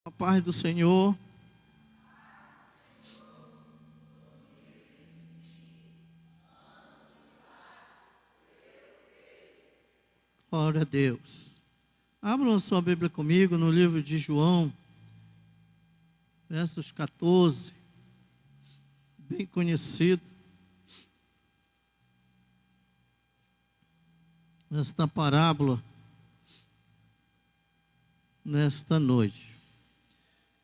A paz do Senhor. Glória a Deus. Abram sua Bíblia comigo no livro de João, versos 14, bem conhecido. Nesta parábola, nesta noite.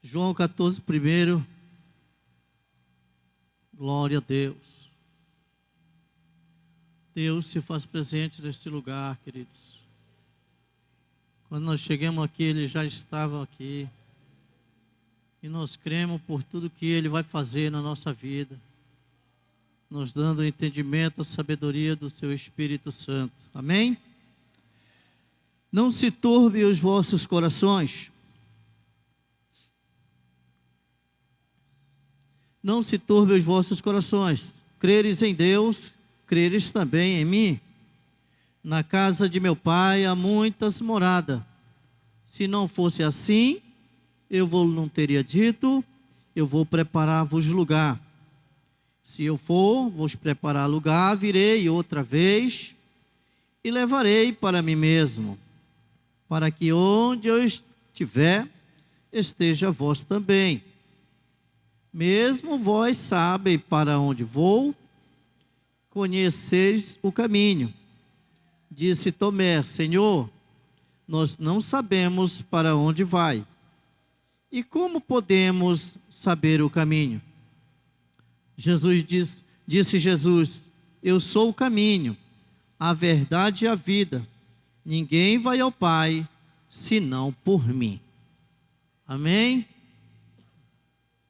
João 14, primeiro. Glória a Deus. Deus se faz presente neste lugar, queridos. Quando nós chegamos aqui, Ele já estava aqui. E nós cremos por tudo que Ele vai fazer na nossa vida, nos dando o entendimento, a sabedoria do Seu Espírito Santo. Amém? Não se turbe os vossos corações. Não se turbe os vossos corações. Creres em Deus, creres também em mim. Na casa de meu Pai há muitas moradas. Se não fosse assim, eu não teria dito, eu vou preparar-vos lugar. Se eu for, vos preparar lugar, virei outra vez e levarei para mim mesmo, para que onde eu estiver, esteja vós também. Mesmo vós sabem para onde vou, conheceis o caminho. Disse Tomé: Senhor, nós não sabemos para onde vai. E como podemos saber o caminho? Disse Jesus: eu sou o caminho, a verdade e a vida. Ninguém vai ao Pai, senão por mim. Amém?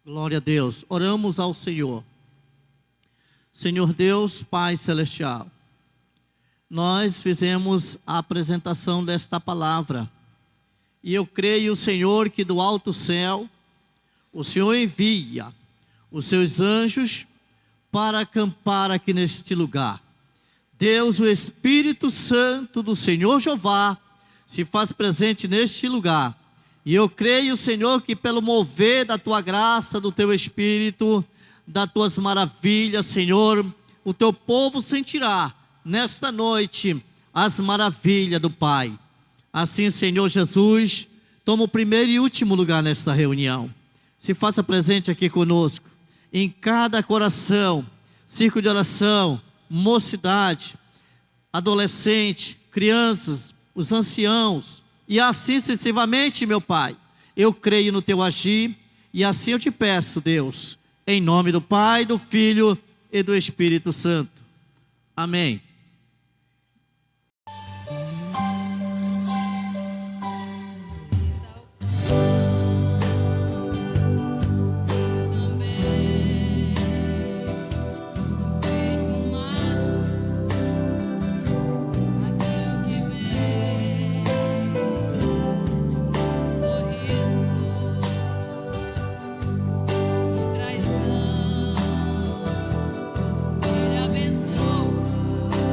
Glória a Deus. Oramos ao Senhor. Senhor Deus, Pai Celestial, nós fizemos a apresentação desta palavra. E eu creio, Senhor, que do alto céu, o Senhor envia os seus anjos para acampar aqui neste lugar. Deus, o Espírito Santo do Senhor Jeová, se faz presente neste lugar. E eu creio, Senhor, que pelo mover da Tua graça, do Teu Espírito, das Tuas maravilhas, Senhor, o Teu povo sentirá nesta noite as maravilhas do Pai. Assim, Senhor Jesus, toma o primeiro e último lugar nesta reunião. Se faça presente aqui conosco, em cada coração, círculo de oração, mocidade, adolescente, crianças, os anciãos, e assim sucessivamente, meu Pai. Eu creio no Teu agir, e assim eu te peço, Deus, em nome do Pai, do Filho e do Espírito Santo. Amém. Ele abençoa.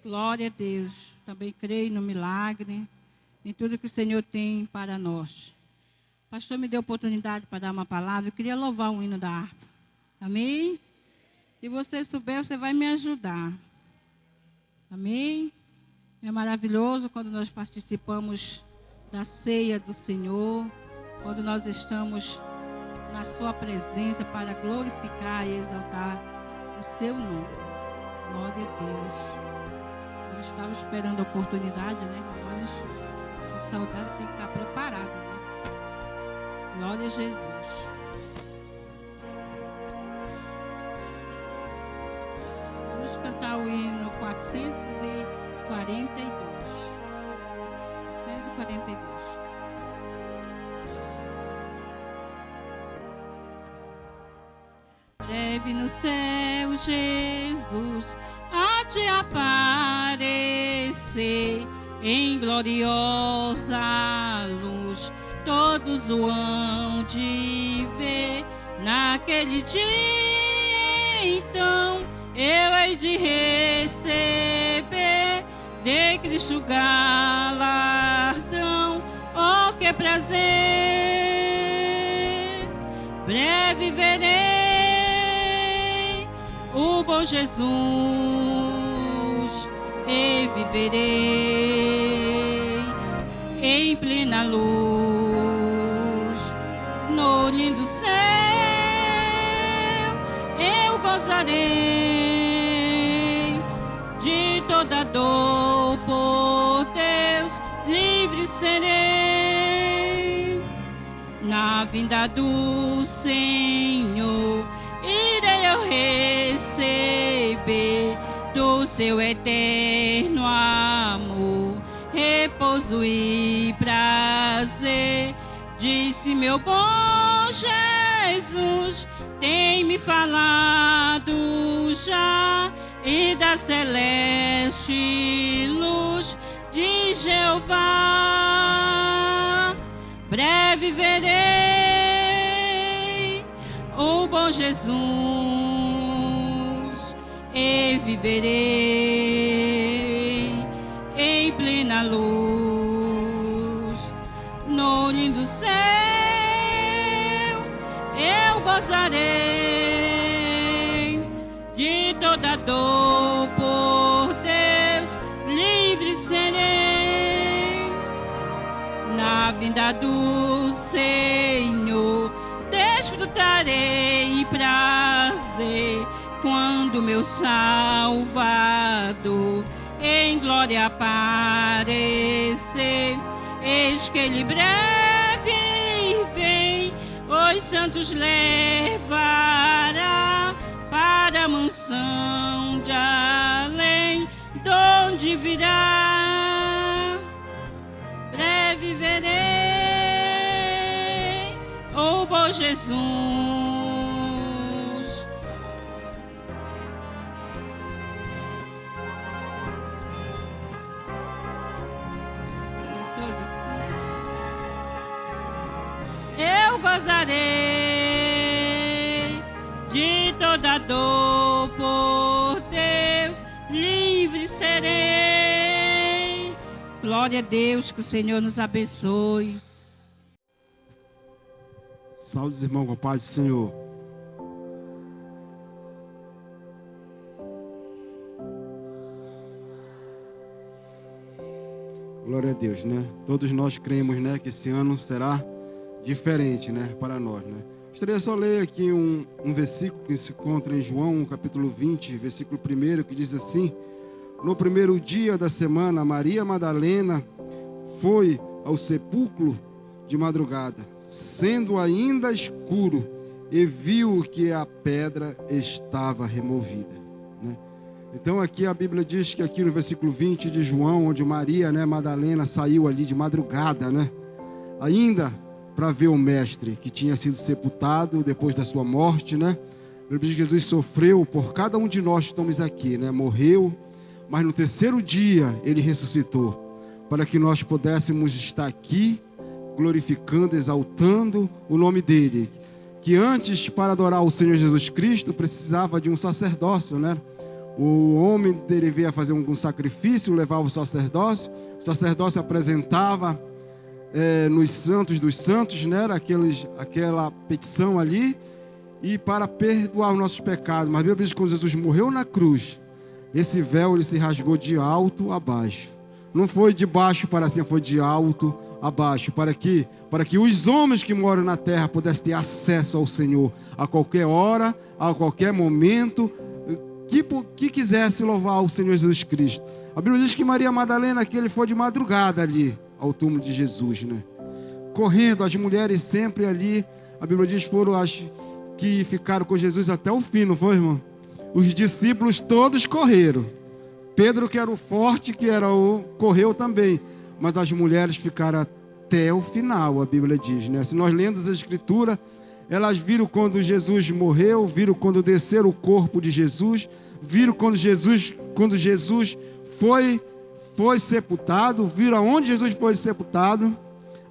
Glória a Deus. Também creio no milagre, em tudo que o Senhor tem para nós. O pastor me deu oportunidade para dar uma palavra. Eu queria louvar um hino da harpa. Amém? Se você souber, você vai me ajudar. Amém? É maravilhoso quando nós participamos da ceia do Senhor, quando nós estamos na sua presença para glorificar e exaltar o seu nome. Glória a Deus. Eu estava esperando a oportunidade, né? Mas o soldado tem que estar preparado, né? Glória a Jesus. Vamos cantar o hino 442. 442. Breve no céu, Jesus há de aparecer em gloriosa luz. Todos o hão de ver naquele dia. Então eu hei de receber de Cristo galardão. Oh, que prazer! Breve verei o bom Jesus e viverei em plena luz no lindo céu. Eu gozarei de toda dor, por Deus livre serei. Na vinda do Senhor irei eu receber do seu eterno amor repouso e prazer. Disse meu bom Jesus, tem me falado já e da celeste luz de Jeová. Breve verei o bom Jesus e viverei em plena luz no lindo céu. Eu gozarei de toda dor, por Deus livre serei. Na vinda do Senhor desfrutarei prazer, quando meu Salvador em glória aparecer. Eis que ele breve vem, os santos levará para a mansão de além, donde virá. Breve verei o bom Jesus. Eu gozarei de toda dor, por Deus livre serei. Glória a Deus, que o Senhor nos abençoe. Saúde, irmão, com a paz do Senhor. Glória a Deus, né? Todos nós cremos, né, que esse ano será diferente, né, para nós, né? Gostaria só ler aqui um versículo que se encontra em João, capítulo 20, versículo 1, que diz assim: no primeiro dia da semana, Maria Madalena foi ao sepulcro de madrugada, sendo ainda escuro, e viu que a pedra estava removida, né? Então aqui a Bíblia diz que aqui no versículo 20 de João, onde Maria, né, Madalena saiu ali de madrugada, né, ainda para ver o mestre que tinha sido sepultado depois da sua morte, né? A Bíblia diz que Jesus sofreu por cada um de nós que estamos aqui, né? Morreu, mas no terceiro dia ele ressuscitou, para que nós pudéssemos estar aqui glorificando, exaltando o nome dele, que antes, para adorar o Senhor Jesus Cristo, precisava de um sacerdócio, né? O homem devia fazer um sacrifício, levar o sacerdócio apresentava nos santos dos santos, né? Era aquela petição ali, e para perdoar os nossos pecados. Mas a Bíblia diz que quando Jesus morreu na cruz, esse véu ele se rasgou de alto a baixo. Não foi de baixo para cima, foi de alto a baixo. Para que os homens que moram na terra pudessem ter acesso ao Senhor a qualquer hora, a qualquer momento, que quisesse louvar o Senhor Jesus Cristo. A Bíblia diz que Maria Madalena, que ele foi de madrugada ali ao túmulo de Jesus, né? Correndo, as mulheres sempre ali. A Bíblia diz que foram as que ficaram com Jesus até o fim, não foi, irmão? Os discípulos todos correram. Pedro, que era o forte, correu também. Mas as mulheres ficaram até o final, a Bíblia diz, né? Se nós lemos a Escritura, elas viram quando Jesus morreu, viram quando desceu o corpo de Jesus, viram quando Jesus foi sepultado, viram aonde Jesus foi sepultado.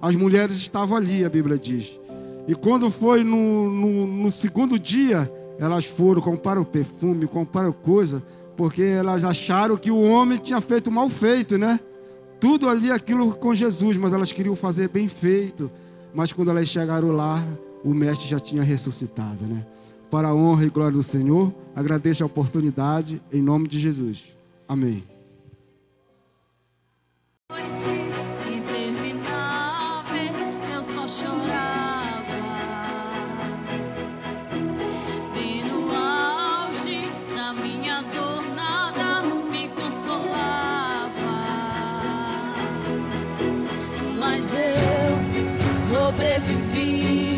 As mulheres estavam ali, a Bíblia diz. E quando foi no segundo dia, elas foram, compraram perfume, compraram coisa, porque elas acharam que o homem tinha feito mal feito, né? Tudo ali, aquilo com Jesus, mas elas queriam fazer bem feito. Mas quando elas chegaram lá, o mestre já tinha ressuscitado, né? Para a honra e glória do Senhor, agradeço a oportunidade, em nome de Jesus. Amém. Noites intermináveis, eu só chorava. E no auge da minha dor, nada me consolava. Mas eu sobrevivi.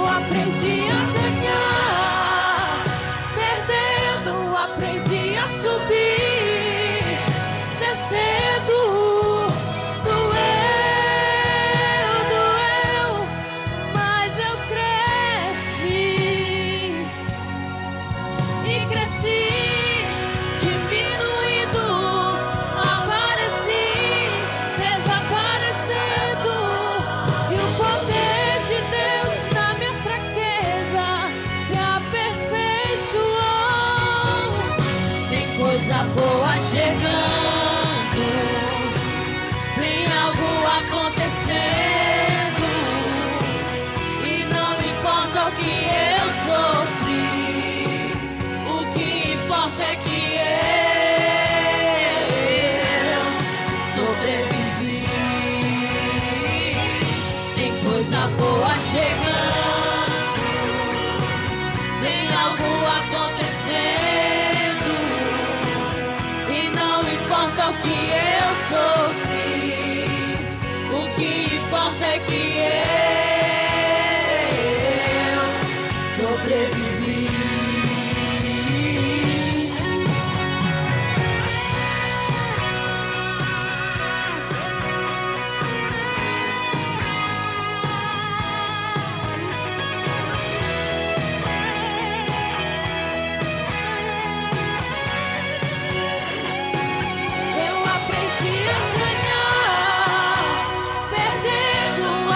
Aprendi a ganhar, perdendo, aprendi a subir, descendo, doeu, mas eu cresci, e cresci, diminuindo, apareci, desaparecendo, e o poder de Deus coisa boa chegando, tem algo acontecendo, e não importa o que eu sofri, o que importa é que eu sobrevivi. Tem coisa boa chegando, tem algo acontecendo, o que eu sofri, o que importa é que eu sobrevivi.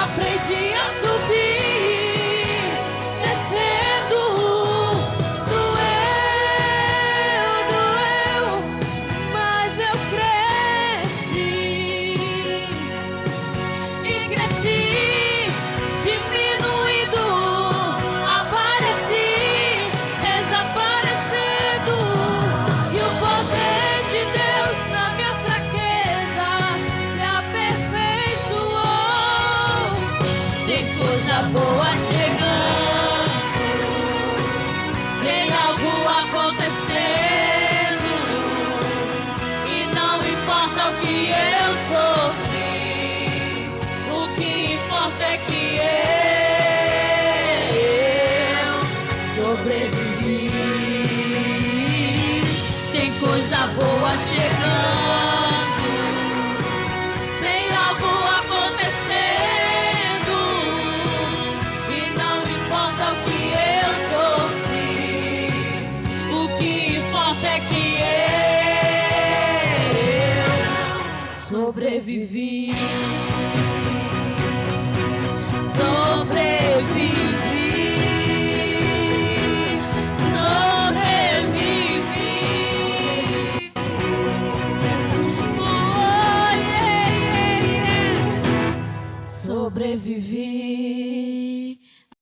Aprendi a subir, descendo, doeu, mas eu cresci, e cresci, diminuindo, apareci, desaparecendo, e o poder de Deus na minha fraqueza se aperfeiçoou. Tem coisa boa chegando, tem algo acontecendo, e não importa o que eu sofri, o que importa é que estava chegando, tem algo acontecendo, e não importa o que eu sofri, o que importa é que eu sobrevivi. Sobrevivi.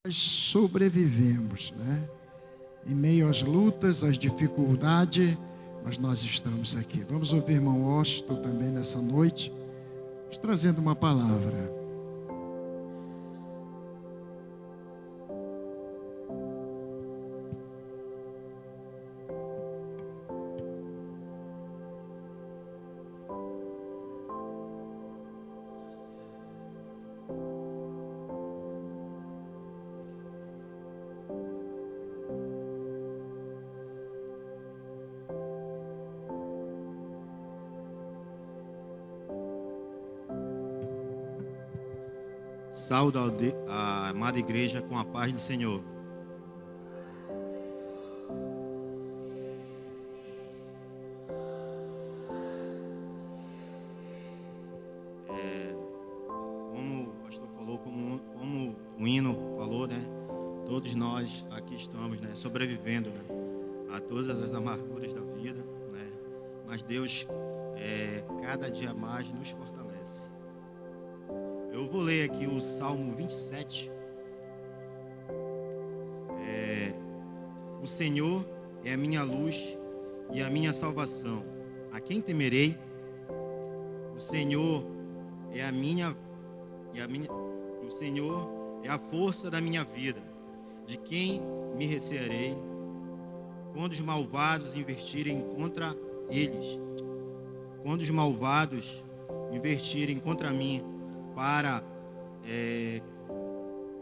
Nós sobrevivemos, né? Em meio às lutas, às dificuldades, mas nós estamos aqui. Vamos ouvir o irmão Washington também nessa noite, trazendo uma palavra. Saúdo a amada igreja com a paz do Senhor. Como o pastor falou, como o hino falou, né? Todos nós aqui estamos, né? Sobrevivendo, né? A todas as amarguras da vida, né? Mas Deus, cada dia mais nos fortalece. Eu vou ler aqui o Salmo 27. O Senhor é a minha luz e a minha salvação. A quem temerei? O Senhor é o Senhor é a força da minha vida. De quem me recearei? Quando os malvados investirem contra eles, quando os malvados investirem contra mim, para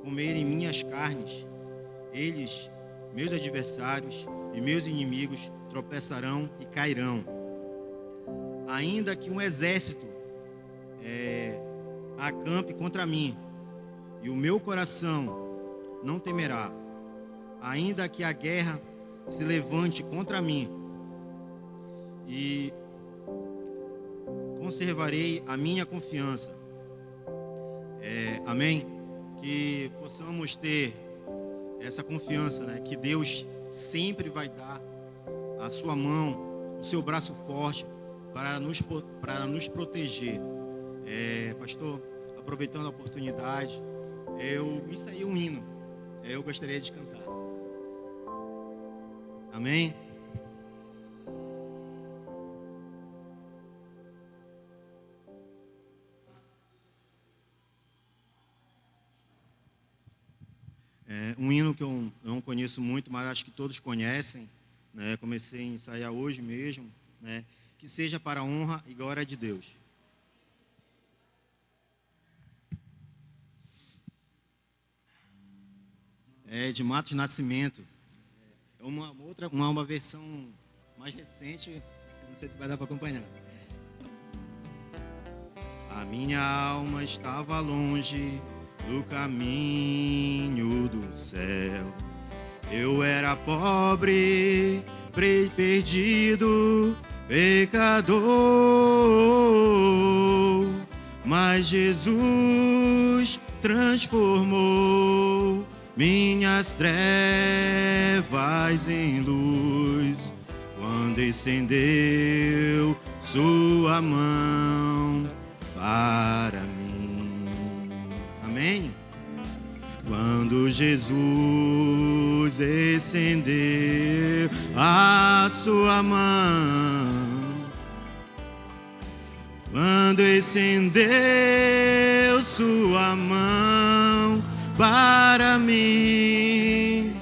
comerem minhas carnes, eles, meus adversários e meus inimigos, tropeçarão e cairão. Ainda que um exército acampe contra mim, e o meu coração não temerá. Ainda que a guerra se levante contra mim, e conservarei a minha confiança. Amém? Que possamos ter essa confiança, né? Que Deus sempre vai dar a sua mão, o seu braço forte para nos proteger. Pastor, aproveitando a oportunidade, me saiu um hino, eu gostaria de cantar. Amém? Um hino que eu não conheço muito, mas acho que todos conhecem, né? Comecei a ensaiar hoje mesmo, né? Que seja para a honra e glória de Deus. De Matos Nascimento. É uma versão mais recente, não sei se vai dar para acompanhar. A minha alma estava longe do caminho do céu. Eu era pobre, perdido, pecador, mas Jesus transformou minhas trevas em luz, quando estendeu sua mão para mim. Amém? Quando Jesus estendeu a sua mão, quando estendeu sua mão para mim,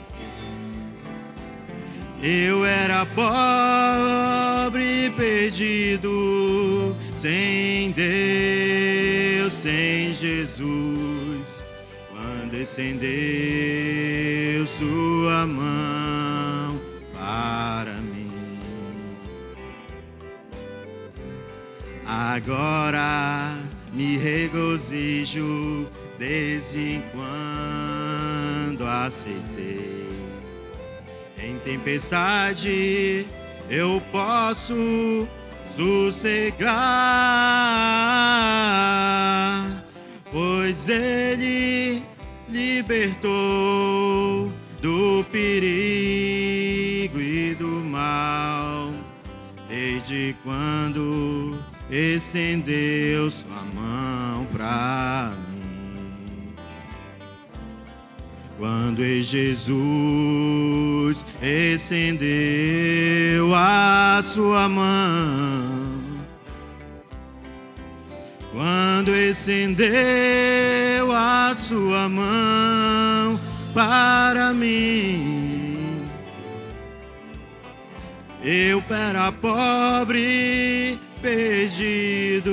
eu era pobre, perdido, sem Deus, sem Jesus, quando estendeu sua mão para mim. Agora me regozijo desde quando aceitei. Em tempestade eu posso sossegar, pois Ele libertou do perigo e do mal, desde quando estendeu sua mão pra mim. Quando Jesus estendeu a sua mão, quando estendeu a sua mão para mim, eu era pobre, perdido,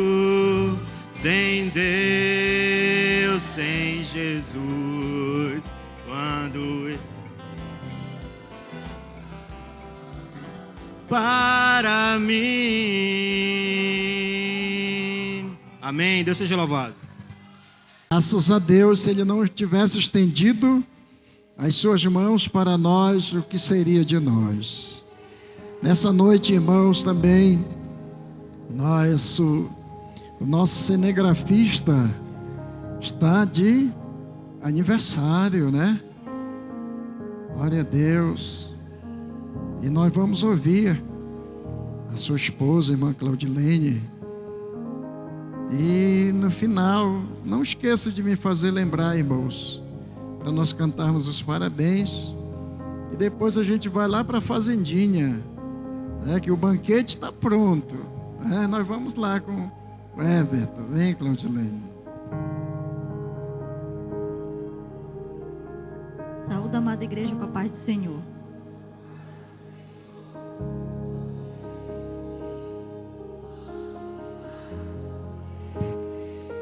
sem Deus, sem Jesus. Quando para mim. Amém. Deus seja louvado. Graças a Deus, se Ele não tivesse estendido as suas mãos para nós, o que seria de nós? Nessa noite, irmãos, também, o nosso cinegrafista está de aniversário, né? Glória a Deus. E nós vamos ouvir a sua esposa, irmã Claudilene. E no final, não esqueça de me fazer lembrar, irmãos, para nós cantarmos os parabéns. E depois a gente vai lá para a fazendinha, né, que o banquete está pronto. Né? Nós vamos lá com o Everton. Vem, Claudilene. Saúde, amada igreja, com a paz do Senhor.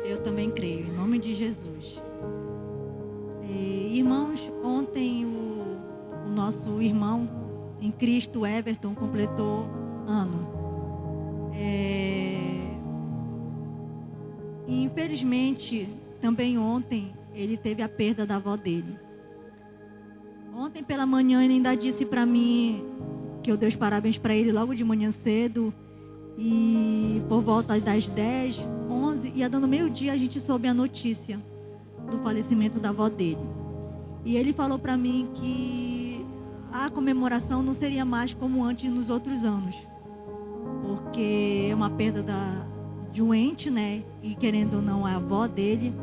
Eu também creio, em nome de Jesus. Irmãos, ontem o nosso irmão em Cristo, Everton, completou ano. E infelizmente, também ontem, ele teve a perda da avó dele. Ontem pela manhã ele ainda disse para mim que eu dei os parabéns para ele logo de manhã cedo. E por volta das 10, 11, ia dando meio-dia, a gente soube a notícia do falecimento da avó dele. E ele falou para mim que a comemoração não seria mais como antes nos outros anos. Porque é uma perda de um ente, né? E querendo ou não, é a avó dele.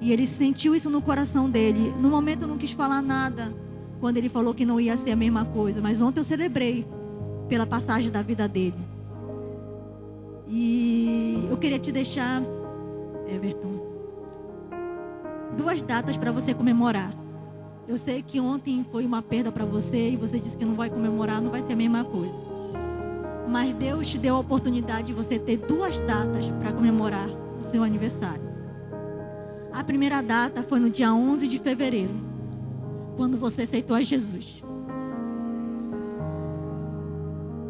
E ele sentiu isso no coração dele. No momento eu não quis falar nada, quando ele falou que não ia ser a mesma coisa. Mas ontem eu celebrei pela passagem da vida dele. E eu queria te deixar, Everton, 2 datas para você comemorar. Eu sei que ontem foi uma perda para você e você disse que não vai comemorar, não vai ser a mesma coisa. Mas Deus te deu a oportunidade de você ter 2 datas para comemorar o seu aniversário. A primeira data foi no dia 11 de fevereiro, quando você aceitou a Jesus.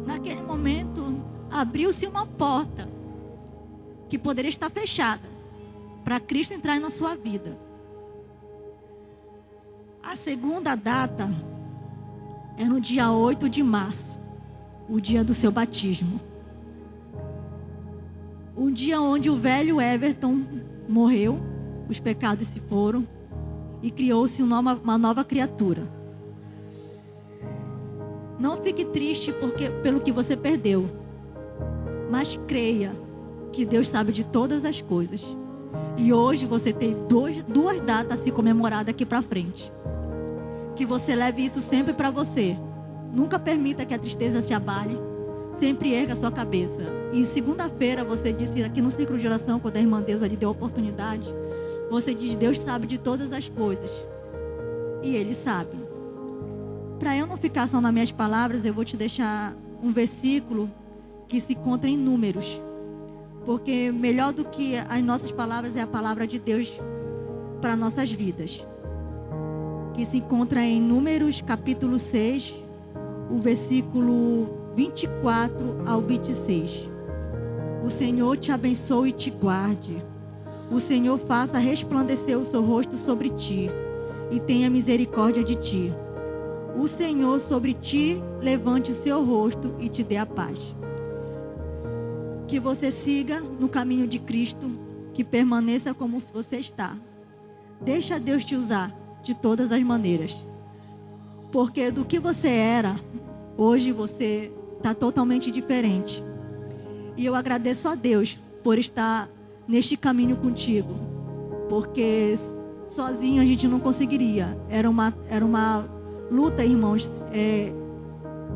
Naquele momento, abriu-se uma porta que poderia estar fechada para Cristo entrar na sua vida. A segunda data é no dia 8 de março, o dia do seu batismo. O dia onde o velho Everton morreu, os pecados se foram e criou-se uma nova criatura. Não fique triste pelo que você perdeu, mas creia que Deus sabe de todas as coisas. E hoje você tem 2 datas a se comemorar daqui para frente. Que você leve isso sempre para você. Nunca permita que a tristeza te abale. Sempre erga a sua cabeça. E segunda-feira você disse aqui no ciclo de oração, quando a irmã Deusa lhe deu a oportunidade, você diz: Deus sabe de todas as coisas. E Ele sabe. Para eu não ficar só nas minhas palavras, eu vou te deixar um versículo que se encontra em Números. Porque melhor do que as nossas palavras é a palavra de Deus para nossas vidas. Que se encontra em Números capítulo 6, o versículo 24 ao 26. O Senhor te abençoe e te guarde. O Senhor faça resplandecer o seu rosto sobre ti e tenha misericórdia de ti. O Senhor sobre ti levante o seu rosto e te dê a paz. Que você siga no caminho de Cristo, que permaneça como você está. Deixa Deus te usar de todas as maneiras. Porque do que você era, hoje você está totalmente diferente. E eu agradeço a Deus por estar neste caminho contigo. Porque sozinho a gente não conseguiria. Era uma luta, irmãos.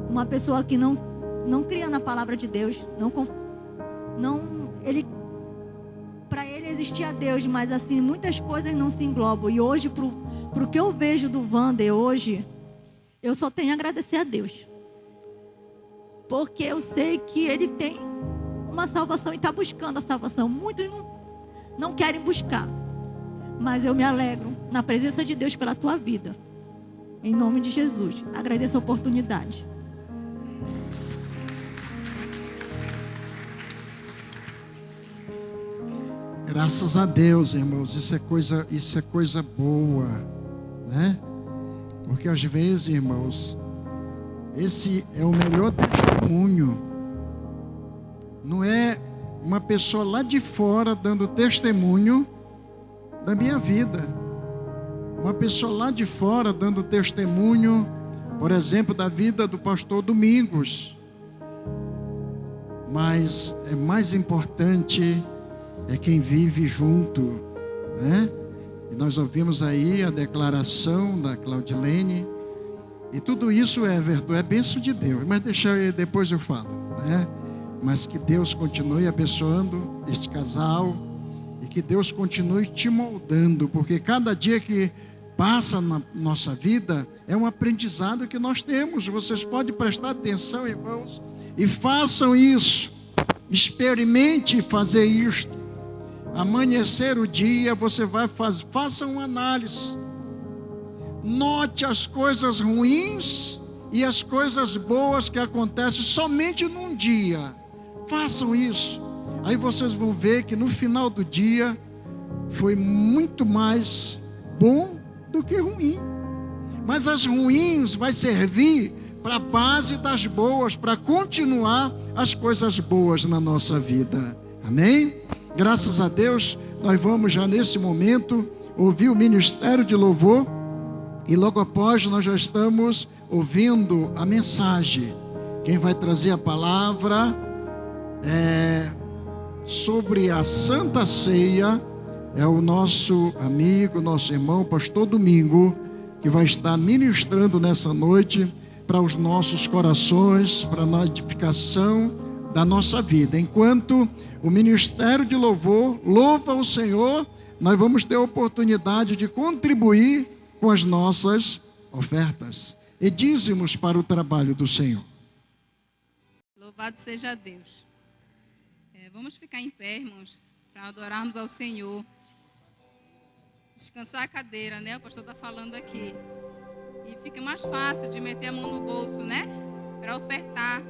Uma pessoa que não cria na palavra de Deus, para ele existia Deus, mas assim, muitas coisas não se englobam. E hoje, pro que eu vejo do Wander hoje, eu só tenho a agradecer a Deus. Porque eu sei que ele tem uma salvação e está buscando a salvação. Muitos não querem buscar. Mas eu me alegro na presença de Deus pela tua vida. Em nome de Jesus. Agradeço a oportunidade. Graças a Deus, irmãos, isso é coisa boa, né? Porque às vezes, irmãos, esse é o melhor testemunho. Não é uma pessoa lá de fora dando testemunho da minha vida. Uma pessoa lá de fora dando testemunho, por exemplo, da vida do pastor Domingos. Mas é mais importante quem vive junto, né? E nós ouvimos aí a declaração da Claudilene, e tudo isso é verdade, é bênção de Deus, mas depois eu falo, né? Mas que Deus continue abençoando este casal, e que Deus continue te moldando, porque cada dia que passa na nossa vida é um aprendizado que nós temos. Vocês podem prestar atenção, irmãos, e façam isso, experimente fazer isto. Amanhecer o dia, você vai fazer, faça uma análise, note as coisas ruins e as coisas boas que acontecem somente num dia. Façam isso, aí vocês vão ver que no final do dia foi muito mais bom do que ruim. Mas as ruins vai servir para a base das boas, para continuar as coisas boas na nossa vida. Amém? Graças a Deus, nós vamos já nesse momento ouvir o ministério de louvor, e logo após nós já estamos ouvindo a mensagem. Quem vai trazer a palavra sobre a Santa Ceia é o nosso amigo, nosso irmão, pastor Domingo, que vai estar ministrando nessa noite para os nossos corações, para a edificação da nossa vida. Enquanto o ministério de louvor louva o Senhor, nós vamos ter a oportunidade de contribuir com as nossas ofertas e dízimos para o trabalho do Senhor. Louvado seja Deus. Vamos ficar em pé, irmãos, para adorarmos ao Senhor. Descansar a cadeira, né? O pastor está falando aqui. E fica mais fácil de meter a mão no bolso, né? Para ofertar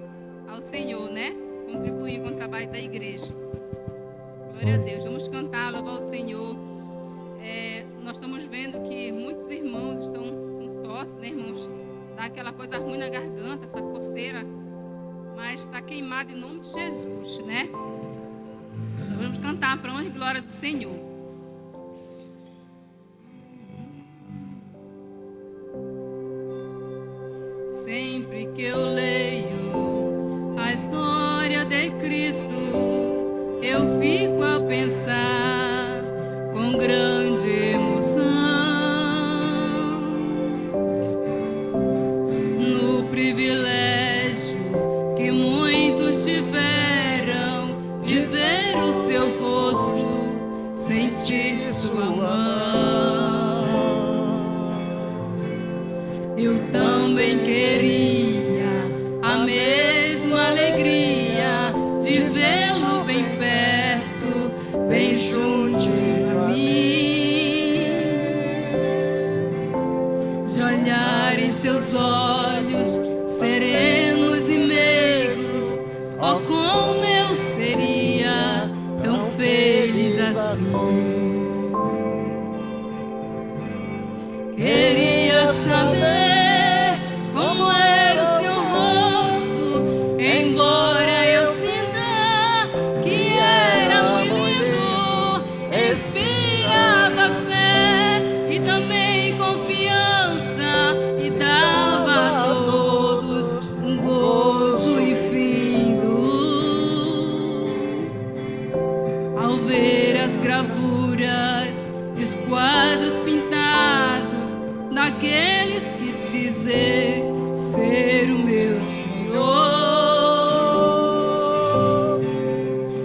ao Senhor, né? Contribuir com o trabalho da igreja. Glória a Deus. Vamos cantar, louvar o Senhor. Nós estamos vendo que muitos irmãos estão com tosse, né, irmãos? Dá aquela coisa ruim na garganta, essa coceira. Mas está queimado em nome de Jesus, né? Então vamos cantar para a honra e glória do Senhor. Sempre que eu leio a história de Cristo, eu fico a pensar com grande emoção no privilégio que muitos tiveram de ver o seu rosto, sentir sua mão. Eu também queria a mesma alegria de vê-lo bem perto, bem juntinho a mim, de olhar em seus olhos serenos e meigos. Oh, como eu seria Queria saber como era o seu rosto, embora eu sinta que era muito lindo. Inspirava fé e também confiança e dava a todos um gozo infinito. Ao ver as gravuras e os quadros pintados daqueles que dizem ser o meu Senhor,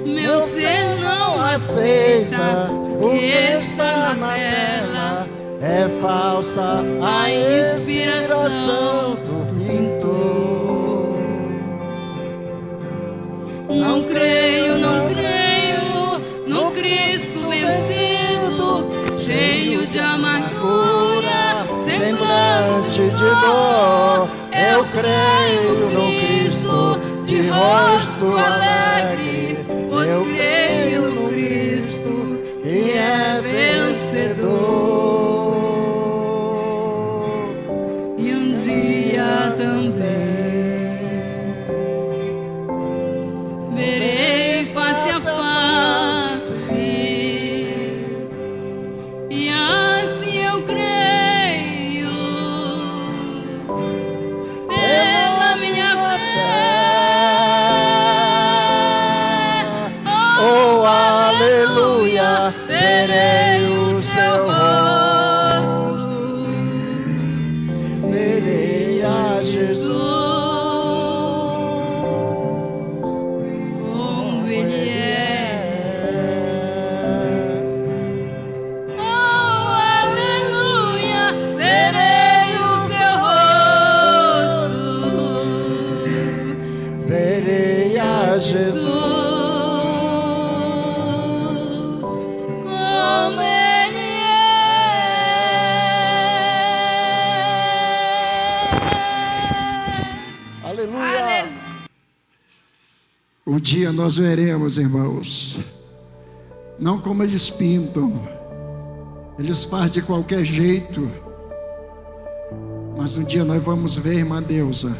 meu ser não aceita o que está na tela, é falsa a inspiração do pintor. Não creio, não creio no Cristo vencido, cheio de amargura, semblante de dor. Eu creio no Cristo de rosto alegre, pois creio no Cristo que é vencedor. E um dia também verei face a face, e assim eu creio pela minha fé. Oh, aleluia, verei o seu rosto, verei a Jesus como Ele é. Oh, aleluia, verei o seu rosto, verei a Jesus como Ele é. Aleluia. Um dia nós veremos, irmãos, não como eles pintam, eles fazem de qualquer jeito, mas um dia nós vamos ver, irmã Deusa,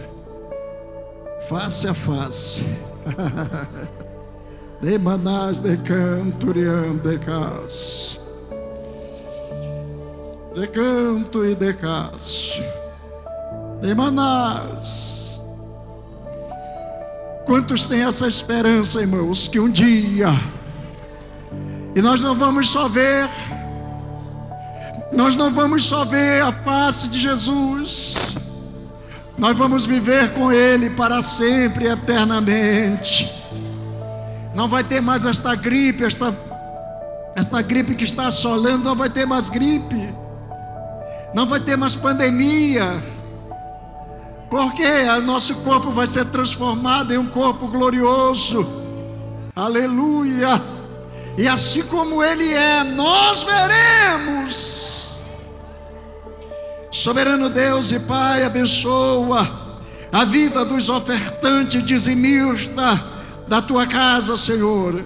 face a face. De manás de canturian de cas, de canto e de cas, de manás. Quantos têm essa esperança, irmãos, que um dia, e nós não vamos só ver a face de Jesus, nós vamos viver com Ele para sempre, eternamente. Não vai ter mais esta gripe, esta gripe que está assolando, não vai ter mais gripe, não vai ter mais pandemia, porque o nosso corpo vai ser transformado em um corpo glorioso, aleluia, e assim como Ele é, nós veremos. Soberano Deus e Pai, abençoa a vida dos ofertantes dizimistas da Tua casa, Senhor.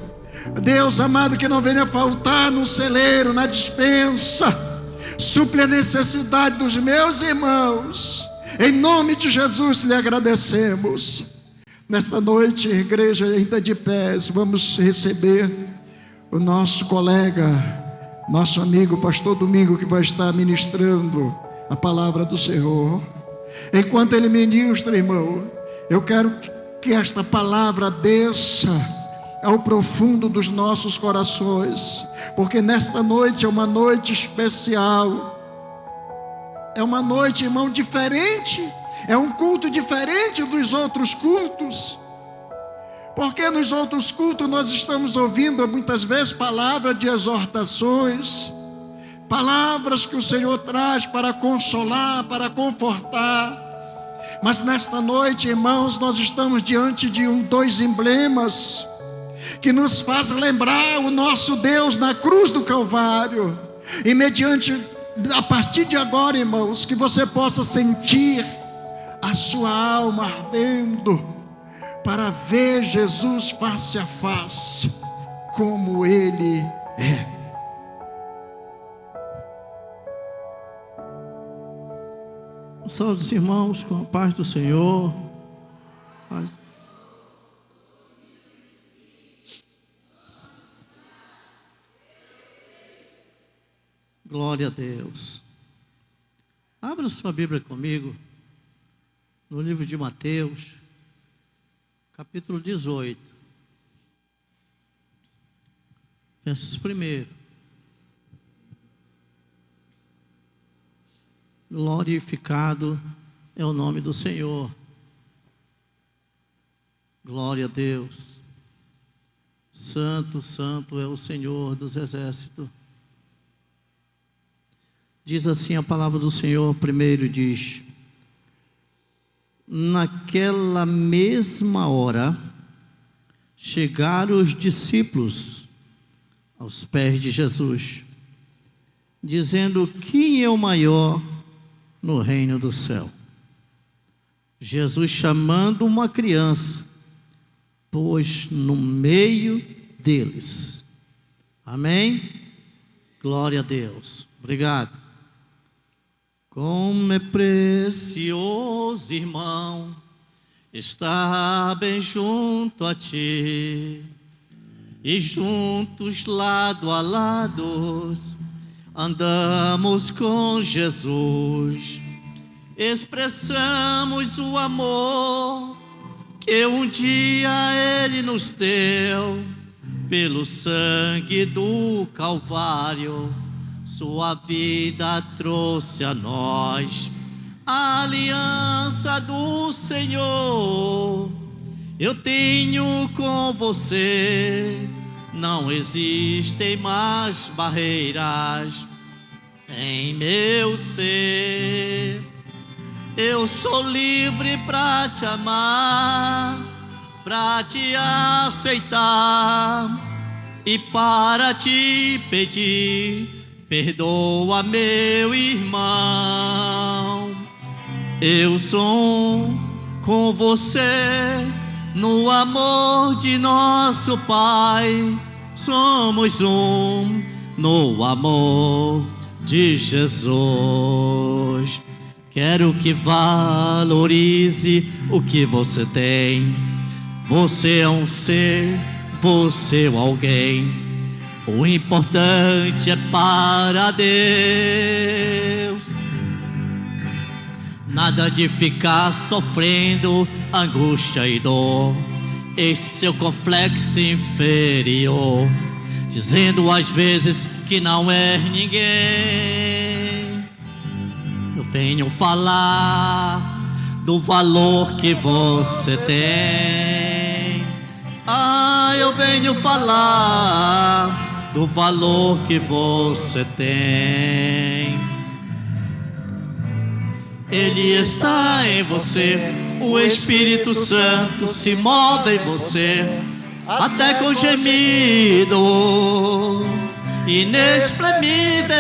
Deus amado, que não venha faltar no celeiro, na despensa, suple a necessidade dos meus irmãos. Em nome de Jesus lhe agradecemos. Nesta noite, igreja ainda de pés, vamos receber o nosso colega, nosso amigo pastor Domingo, que vai estar ministrando a palavra do Senhor. Enquanto ele ministra, irmão, eu quero que esta palavra desça ao profundo dos nossos corações, porque nesta noite é uma noite especial. É uma noite, irmão, diferente. É um culto diferente dos outros cultos. Porque nos outros cultos nós estamos ouvindo muitas vezes palavras de exortações, palavras que o Senhor traz para consolar, para confortar. Mas nesta noite, irmãos, nós estamos diante de dois emblemas que nos faz lembrar o nosso Deus na cruz do Calvário. E a partir de agora, irmãos, que você possa sentir a sua alma ardendo para ver Jesus face a face, como Ele é. Saúde os irmãos com a paz do Senhor. Paz. Glória a Deus. Abra sua Bíblia comigo no livro de Mateus, capítulo 18, versos 1. Glorificado é o nome do Senhor. Glória a Deus. Santo, santo é o Senhor dos exércitos. Diz assim a palavra do Senhor, primeiro diz: naquela mesma hora, chegaram os discípulos aos pés de Jesus, dizendo: quem é o maior no reino do céu? Jesus, chamando uma criança, pôs no meio deles. Amém? Glória a Deus. Obrigado. Como é precioso, irmão, estar bem junto a ti, e juntos lado a lado andamos com Jesus, expressamos o amor que um dia Ele nos deu, pelo sangue do Calvário. Sua vida trouxe a nós a aliança do Senhor. Eu tenho com você, não existem mais barreiras em meu ser. Eu sou livre para te amar, para te aceitar e para te pedir: perdoa, meu irmão. Eu sou com você no amor de nosso Pai. Somos um no amor de Jesus. Quero que valorize o que você tem. Você é um ser, você é alguém. O importante é para Deus. Nada de ficar sofrendo angústia e dor, este seu complexo inferior, dizendo às vezes que não é ninguém. Eu venho falar do valor que você tem. Eu venho falar do valor que você tem. Ele está em você, o Espírito Santo se move em você, até com gemido inexprimível,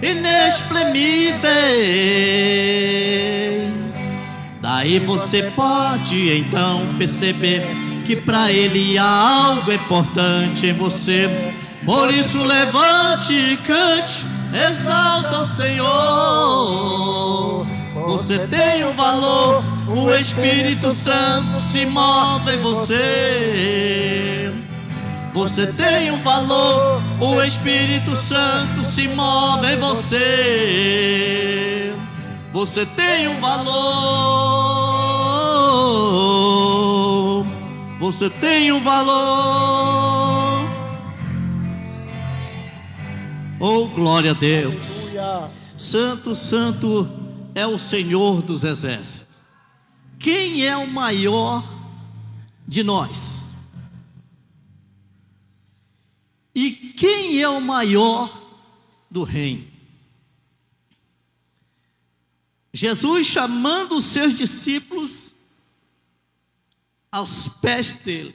inexprimível. Daí você pode então perceber que para Ele há algo importante em você. Por isso levante e cante, exalta o Senhor. Você tem um valor, o Espírito Santo se move em você. Você tem um valor, o Espírito Santo se move em você. Você tem um valor. Você tem um valor. Oh, glória a Deus. Santo, santo é o Senhor dos exércitos. Quem é o maior de nós? E quem é o maior do reino? Jesus, chamando os seus discípulos aos pés dele,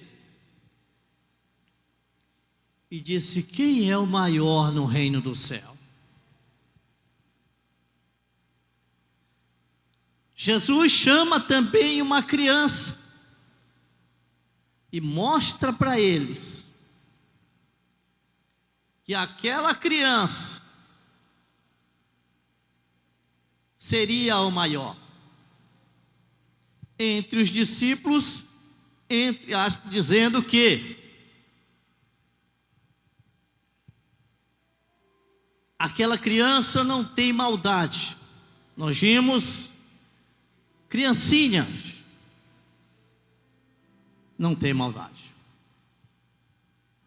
e disse: quem é o maior no reino do céu? Jesus chama também uma criança e mostra para eles que aquela criança seria o maior. Entre os discípulos, entre aspas, dizendo que aquela criança não tem maldade. Nós vimos criancinhas, não tem maldade.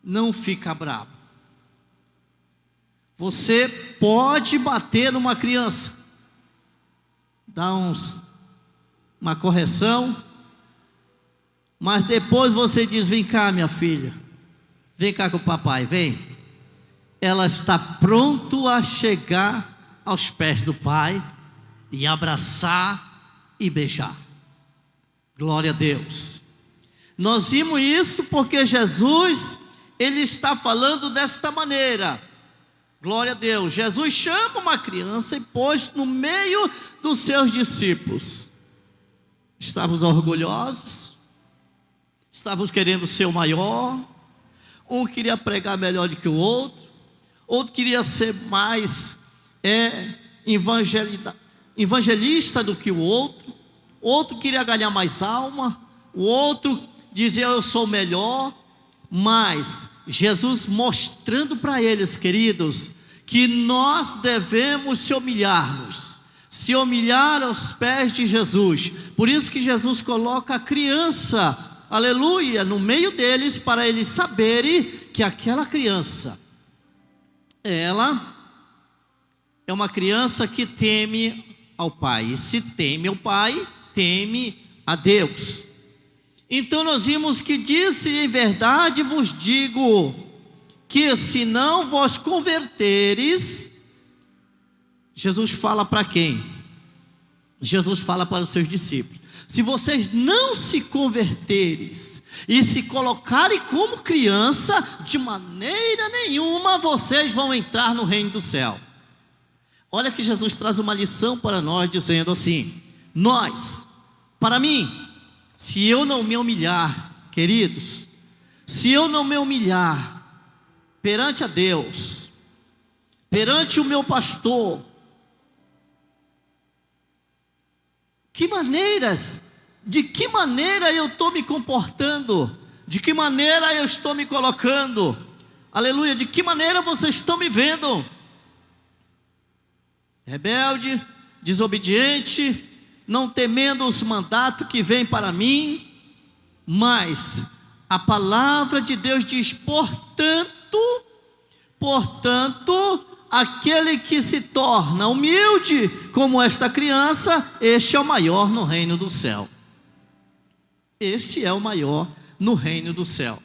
Não fica bravo. Você pode bater numa criança, dar uma correção, mas depois você diz: vem cá, minha filha, vem cá com o papai, vem. Ela está pronto a chegar aos pés do pai e abraçar e beijar. Glória a Deus. Nós vimos isso porque Jesus, ele está falando desta maneira. Glória a Deus. Jesus chama uma criança e pôs no meio dos seus discípulos. Estavam orgulhosos, estavam querendo ser o maior. Um queria pregar melhor do que o outro, outro queria ser mais evangelista do que o outro queria ganhar mais alma, o outro dizia: eu sou melhor. Mas Jesus mostrando para eles, queridos, que nós devemos se humilhar aos pés de Jesus. Por isso que Jesus coloca a criança, aleluia, no meio deles, para eles saberem que aquela criança, ela é uma criança que teme ao Pai. E se teme ao Pai, teme a Deus. Então nós vimos que disse: em verdade vos digo, que se não vos converteres. Jesus fala para quem? Jesus fala para os seus discípulos: se vocês não se converteres e se colocarem como criança, de maneira nenhuma vocês vão entrar no reino do céu. Olha que Jesus traz uma lição para nós, dizendo assim: para mim, se eu não me humilhar, queridos, se eu não me humilhar perante a Deus, perante o meu pastor, de que maneira eu estou me comportando, de que maneira eu estou me colocando, aleluia, de que maneira vocês estão me vendo? Rebelde, desobediente, não temendo os mandatos que vêm para mim. Mas a palavra de Deus diz: portanto, aquele que se torna humilde como esta criança, este é o maior no reino do céu. Este é o maior no reino do céu.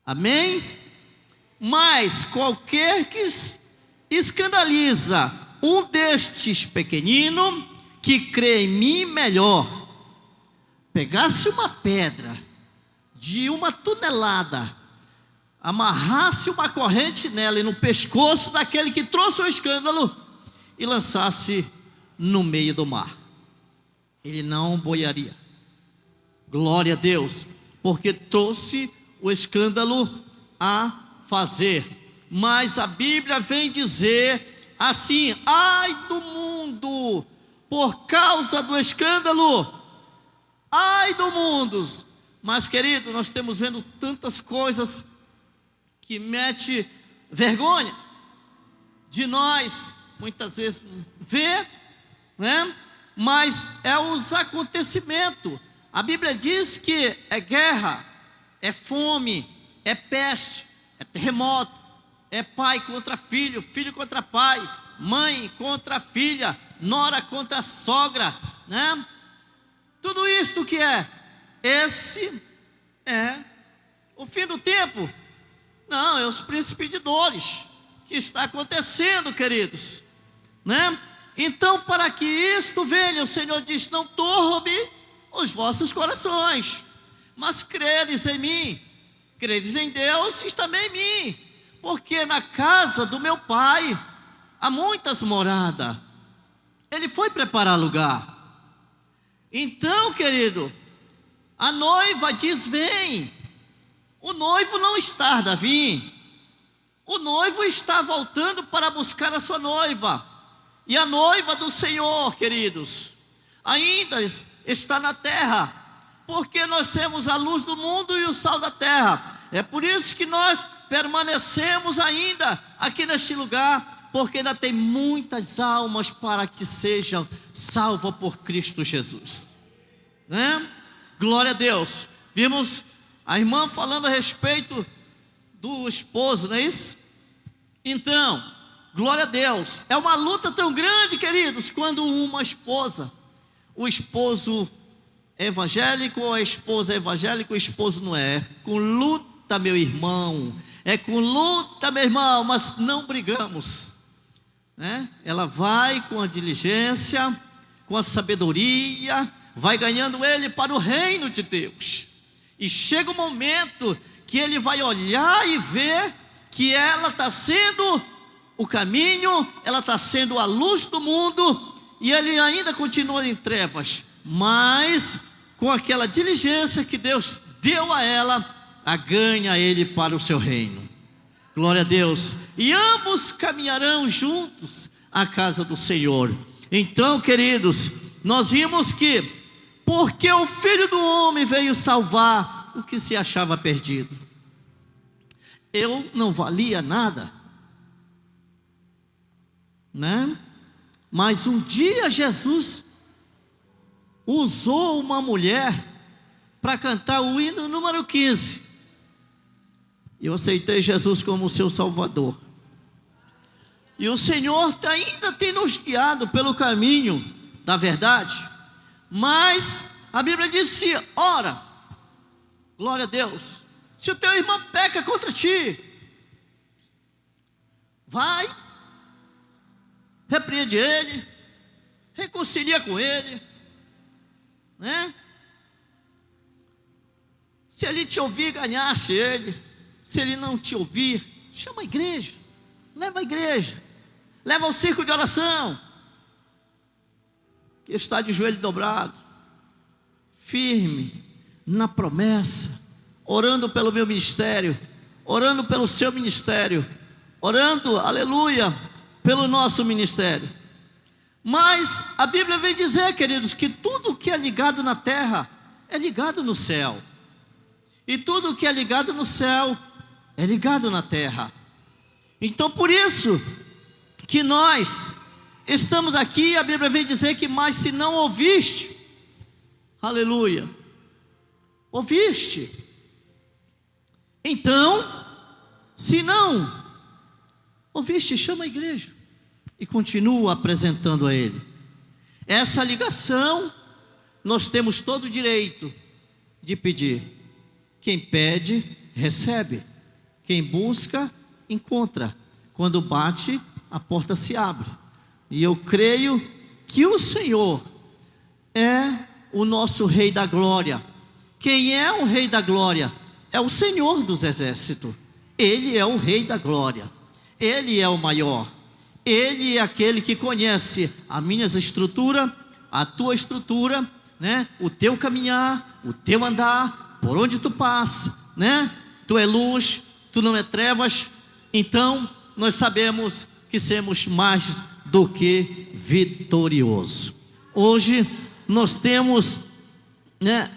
Amém? Mas qualquer que escandaliza um destes pequeninos, que crê em mim, melhor pegasse uma pedra de 1 tonelada, amarrasse uma corrente nela e no pescoço daquele que trouxe o escândalo e lançasse no meio do mar. Ele não boiaria. Glória a Deus, porque trouxe o escândalo a fazer. Mas a Bíblia vem dizer assim: ai do mundo por causa do escândalo, ai do mundo. Mas, querido, nós temos vendo tantas coisas que mete vergonha de nós, muitas vezes ver, né? Mas é os acontecimentos. A Bíblia diz que é guerra, é fome, é peste, é terremoto, é pai contra filho, filho contra pai, mãe contra filha, nora contra sogra, né? Tudo isto que é? Esse é o fim do tempo. Não, é os príncipes de dores que está acontecendo, queridos, né? Então, para que isto venha, o Senhor diz: não turbe os vossos corações, mas credes em mim, credes em Deus e também em mim, porque na casa do meu Pai há muitas moradas. Ele foi preparar lugar. Então, querido, a noiva diz: vem. O noivo não está, Davi. O noivo está voltando para buscar a sua noiva. E a noiva do Senhor, queridos, ainda está na terra, porque nós temos a luz do mundo e o sal da terra. É por isso que nós permanecemos ainda aqui neste lugar, porque ainda tem muitas almas para que sejam salvas por Cristo Jesus, né? Glória a Deus. Vimos a irmã falando a respeito do esposo, não é isso? Então, glória a Deus. É uma luta tão grande, queridos, quando uma esposa, o esposo é evangélico ou a esposa é evangélica, o esposo não é. Com luta, meu irmão. É com luta, meu irmão, mas não brigamos, né? Ela vai com a diligência, com a sabedoria, vai ganhando ele para o reino de Deus. E chega um momento que ele vai olhar e ver que ela está sendo o caminho, ela está sendo a luz do mundo, e ele ainda continua em trevas, mas com aquela diligência que Deus deu a ela, a ganha ele para o seu reino. Glória a Deus. E ambos caminharão juntos à casa do Senhor. Então, queridos, nós vimos que porque o Filho do Homem veio salvar o que se achava perdido. Eu não valia nada, né? Mas um dia Jesus usou uma mulher para cantar o hino número 15. Eu aceitei Jesus como seu Salvador. E o Senhor ainda tem nos guiado pelo caminho da verdade. Mas a Bíblia disse: ora, glória a Deus, se o teu irmão peca contra ti, vai, repreende ele, reconcilia com ele, né? Se ele te ouvir, ganhasse ele. Se ele não te ouvir, chama a igreja, leva a igreja, leva ao círculo de oração, que está de joelho dobrado, firme na promessa, orando pelo meu ministério, orando pelo seu ministério, orando, aleluia, pelo nosso ministério. Mas a Bíblia vem dizer, queridos, que tudo que é ligado na terra é ligado no céu, e tudo que é ligado no céu é ligado na terra. Então por isso que nós estamos aqui. A Bíblia vem dizer que mas se não ouviste, aleluia, ouviste, então se não ouviste, chama a igreja e continua apresentando a ele. Essa ligação nós temos todo o direito de pedir. Quem pede, recebe. Quem busca, encontra. Quando bate, a porta se abre. E eu creio que o Senhor é o nosso Rei da Glória. Quem é o Rei da Glória? É o Senhor dos Exércitos. Ele é o Rei da Glória. Ele é o maior. Ele é aquele que conhece a minha estrutura, a tua estrutura, né? O teu caminhar, o teu andar, por onde tu passa, né? Tu é luz, tu não é trevas. Então nós sabemos que somos mais do que vitorioso. Hoje nós temos, né,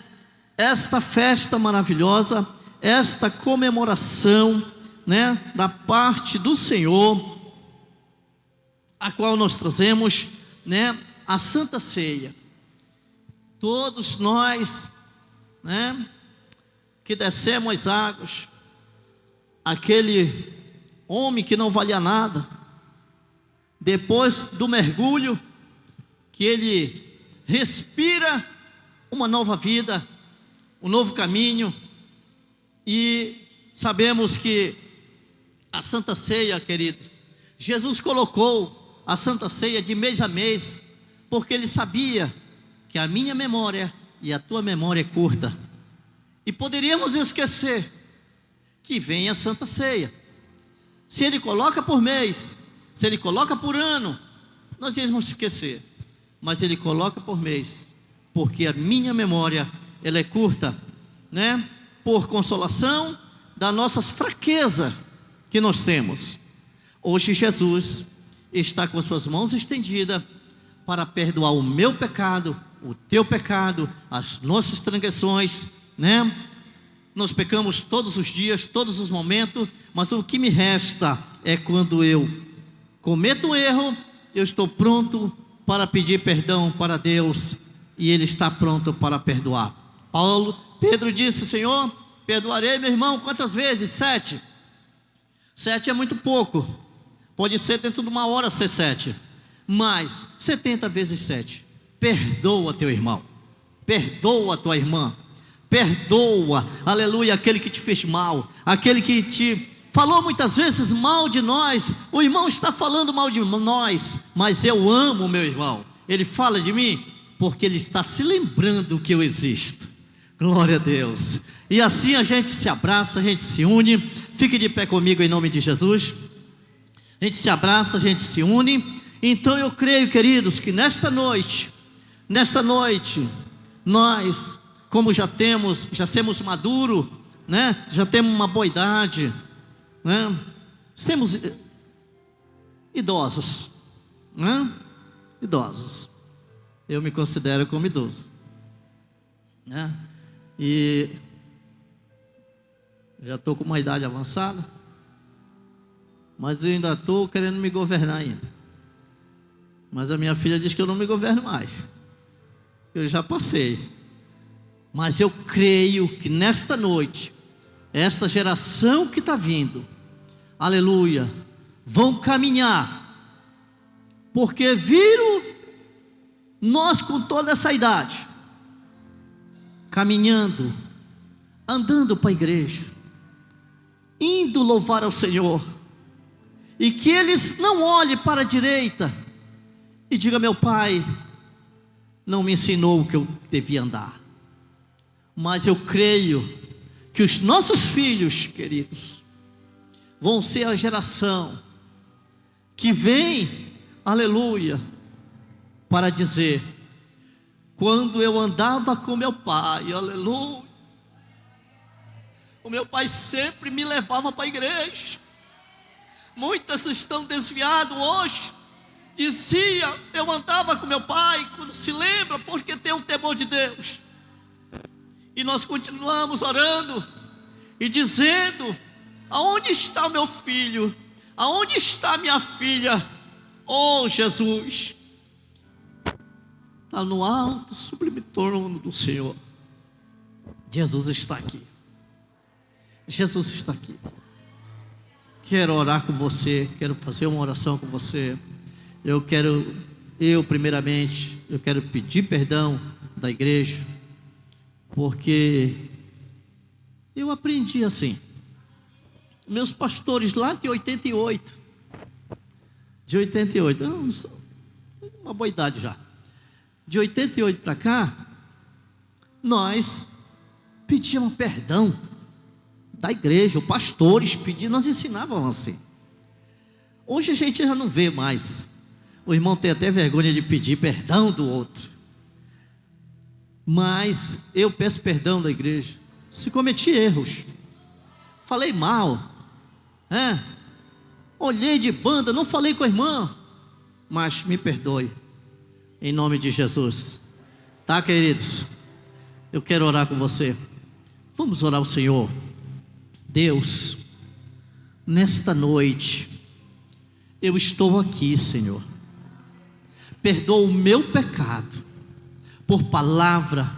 esta festa maravilhosa, esta comemoração, né, da parte do Senhor, a qual nós trazemos, né, a Santa Ceia. Todos nós, né, que descemos as águas, aquele homem que não valia nada, depois do mergulho, que ele respira uma nova vida, um novo caminho, e sabemos que a Santa Ceia, queridos, Jesus colocou a Santa Ceia de mês a mês, porque ele sabia que a minha memória e a tua memória é curta, e poderíamos esquecer que vem a Santa Ceia. Se ele coloca por mês, se ele coloca por ano, nós íamos esquecer, mas ele coloca por mês, porque a minha memória, ela é curta, né? Por consolação das nossas fraquezas que nós temos. Hoje Jesus, está com suas mãos estendidas para perdoar o meu pecado, o teu pecado, as nossas transgressões, né? Nós pecamos todos os dias, todos os momentos, mas o que me resta é quando eu cometo um erro, eu estou pronto para pedir perdão para Deus, e Ele está pronto para perdoar. Pedro disse: Senhor, perdoarei meu irmão quantas vezes? 7. 7 é muito pouco. Pode ser dentro de uma hora ser 7, mas 70 vezes 7. Perdoa teu irmão, perdoa tua irmã, perdoa, aleluia, aquele que te fez mal, aquele que te falou muitas vezes mal de nós. O irmão está falando mal de nós, mas eu amo o meu irmão. Ele fala de mim porque ele está se lembrando que eu existo. Glória a Deus. E assim a gente se abraça, a gente se une. Fique de pé comigo em nome de Jesus. A gente se abraça, a gente se une. Então eu creio, queridos, que nesta noite, nós, como já somos maduros, né? Já temos uma boa idade, né? Somos idosos, né? Idosos. Eu me considero como idoso, né? E já estou com uma idade avançada, mas eu ainda estou querendo me governar ainda. Mas a minha filha diz que eu não me governo mais, eu já passei. Mas eu creio que nesta noite, esta geração que está vindo, aleluia, vão caminhar, porque viram nós com toda essa idade, caminhando, andando para a igreja, indo louvar ao Senhor, e que eles não olhem para a direita e digam: meu pai não me ensinou o que eu devia andar. Mas eu creio que os nossos filhos, queridos, vão ser a geração que vem, aleluia, para dizer: quando eu andava com meu pai, aleluia, o meu pai sempre me levava para a igreja. Muitas estão desviadas hoje. Dizia: eu andava com meu pai. Quando se lembra, porque tem um temor de Deus. E nós continuamos orando e dizendo: aonde está o meu filho? Aonde está minha filha? Oh Jesus, está no alto sublime trono do Senhor. Jesus está aqui. Jesus está aqui. Quero orar com você, quero fazer uma oração com você. Primeiramente, eu quero pedir perdão da igreja, porque eu aprendi assim. Meus pastores lá de 88, eu sou uma boa idade já. De 88 para cá, nós pedíamos perdão da igreja, os pastores pediam, nós ensinávamos assim. Hoje a gente já não vê mais. O irmão tem até vergonha de pedir perdão do outro. Mas eu peço perdão da igreja se cometi erros, falei mal, olhei de banda, não falei com a irmã, mas me perdoe, em nome de Jesus, tá, queridos? Eu quero orar com você. Vamos orar ao Senhor. Deus, nesta noite, eu estou aqui, Senhor. Perdoa o meu pecado, por palavra,